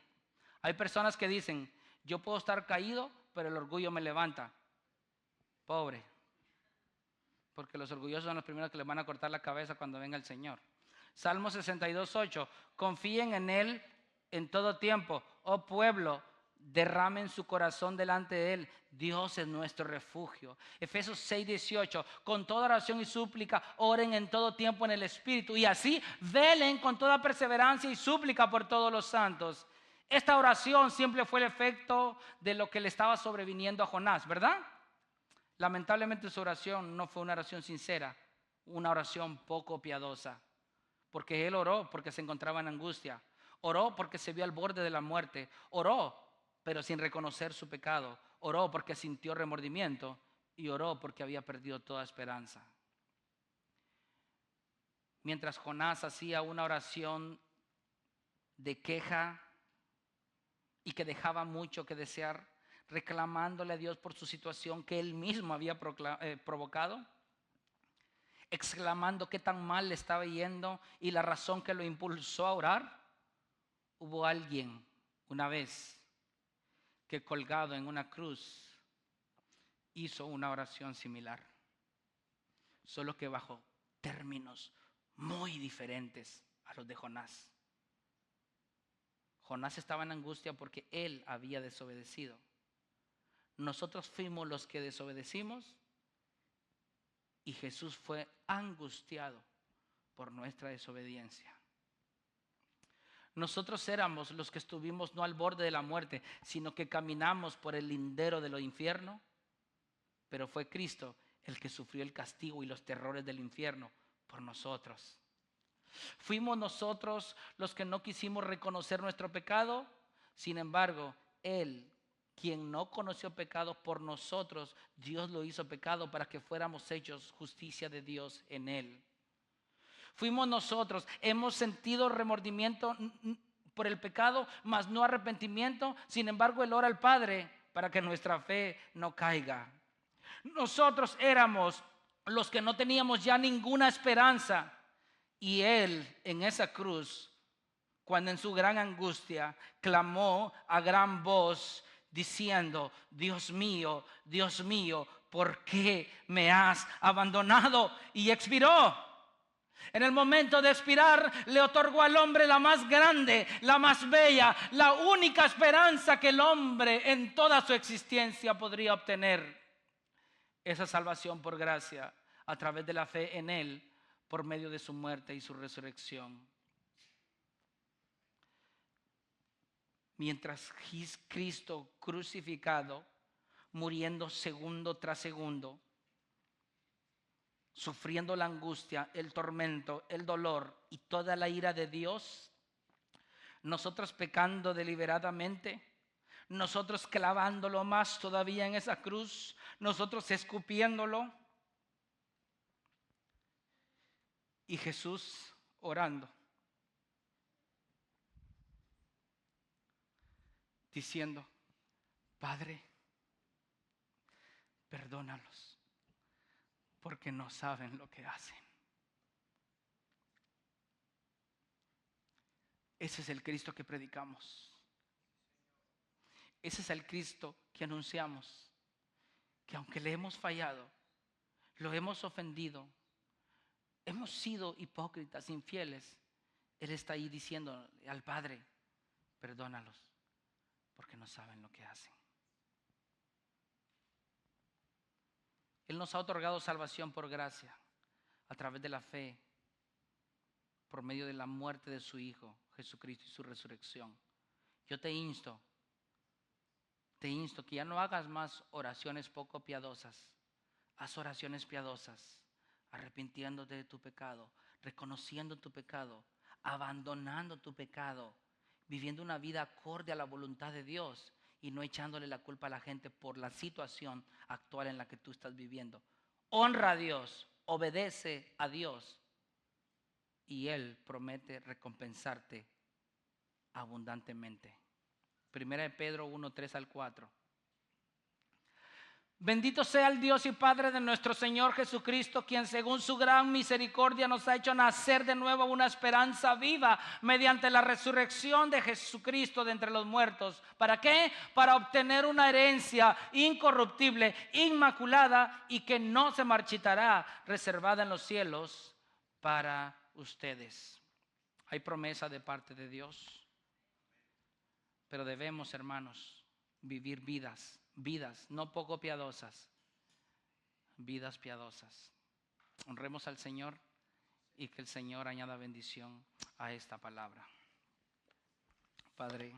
Hay personas que dicen: yo puedo estar caído, pero el orgullo me levanta. Pobre, porque los orgullosos son los primeros que les van a cortar la cabeza cuando venga el Señor. Salmo 62:8, confíen en Él en todo tiempo, oh pueblo derramen su corazón delante de Él. Dios es nuestro refugio. Efesios 6:18, con toda oración y súplica, oren en todo tiempo en el Espíritu, y así velen con toda perseverancia y súplica por todos los santos. Esta oración siempre fue el efecto de lo que le estaba sobreviniendo a Jonás, ¿verdad? Lamentablemente su oración no fue una oración sincera, una oración poco piadosa, porque él oró porque se encontraba en angustia, oró porque se vio al borde de la muerte, oró pero sin reconocer su pecado, oró porque sintió remordimiento y oró porque había perdido toda esperanza. Mientras Jonás hacía una oración de queja y que dejaba mucho que desear, reclamándole a Dios por su situación que él mismo había provocado, exclamando qué tan mal le estaba yendo y la razón que lo impulsó a orar, hubo alguien una vez que colgado en una cruz hizo una oración similar, solo que bajo términos muy diferentes a los de Jonás. Jonás estaba en angustia porque él había desobedecido. Nosotros fuimos los que desobedecimos y Jesús fue angustiado por nuestra desobediencia. Nosotros éramos los que estuvimos no al borde de la muerte, sino que caminamos por el lindero de lo infierno, pero fue Cristo el que sufrió el castigo y los terrores del infierno por nosotros. Fuimos nosotros los que no quisimos reconocer nuestro pecado, sin embargo, Él, quien no conoció pecado por nosotros, Dios lo hizo pecado para que fuéramos hechos justicia de Dios en Él. Fuimos nosotros, hemos sentido remordimiento por el pecado, mas no arrepentimiento. Sin embargo, Él ora al Padre para que nuestra fe no caiga. Nosotros éramos los que no teníamos ya ninguna esperanza. Y Él en esa cruz, cuando en su gran angustia clamó a gran voz diciendo: Dios mío, ¿por qué me has abandonado? Y expiró. En el momento de expirar le otorgó al hombre la más grande, la más bella, la única esperanza que el hombre en toda su existencia podría obtener. Esa salvación por gracia a través de la fe en Él, por medio de su muerte y su resurrección. Mientras Cristo crucificado, muriendo segundo tras segundo, sufriendo la angustia, el tormento, el dolor y toda la ira de Dios, nosotros pecando deliberadamente, nosotros clavándolo más todavía en esa cruz, nosotros escupiéndolo, y Jesús orando, diciendo: Padre, perdónalos, porque no saben lo que hacen. Ese es el Cristo que predicamos. Ese es el Cristo que anunciamos. Que aunque le hemos fallado, lo hemos ofendido, hemos sido hipócritas, infieles, Él está ahí diciendo al Padre: perdónalos, porque no saben lo que hacen. Él nos ha otorgado salvación por gracia, a través de la fe, por medio de la muerte de su Hijo, Jesucristo, y su resurrección. Yo te insto que ya no hagas más oraciones poco piadosas. Haz oraciones piadosas, arrepintiéndote de tu pecado, reconociendo tu pecado, abandonando tu pecado, viviendo una vida acorde a la voluntad de Dios y no echándole la culpa a la gente por la situación actual en la que tú estás viviendo. Honra a Dios, obedece a Dios y Él promete recompensarte abundantemente. Primera de Pedro 1, 3 al 4. Bendito sea el Dios y Padre de nuestro Señor Jesucristo, quien según su gran misericordia nos ha hecho nacer de nuevo una esperanza viva mediante la resurrección de Jesucristo de entre los muertos. ¿Para qué? Para obtener una herencia incorruptible, inmaculada y que no se marchitará, reservada en los cielos para ustedes. Hay promesa de parte de Dios, pero debemos, hermanos, vivir vidas no poco piadosas, vidas piadosas. Honremos al Señor y que el Señor añada bendición a esta palabra. Padre,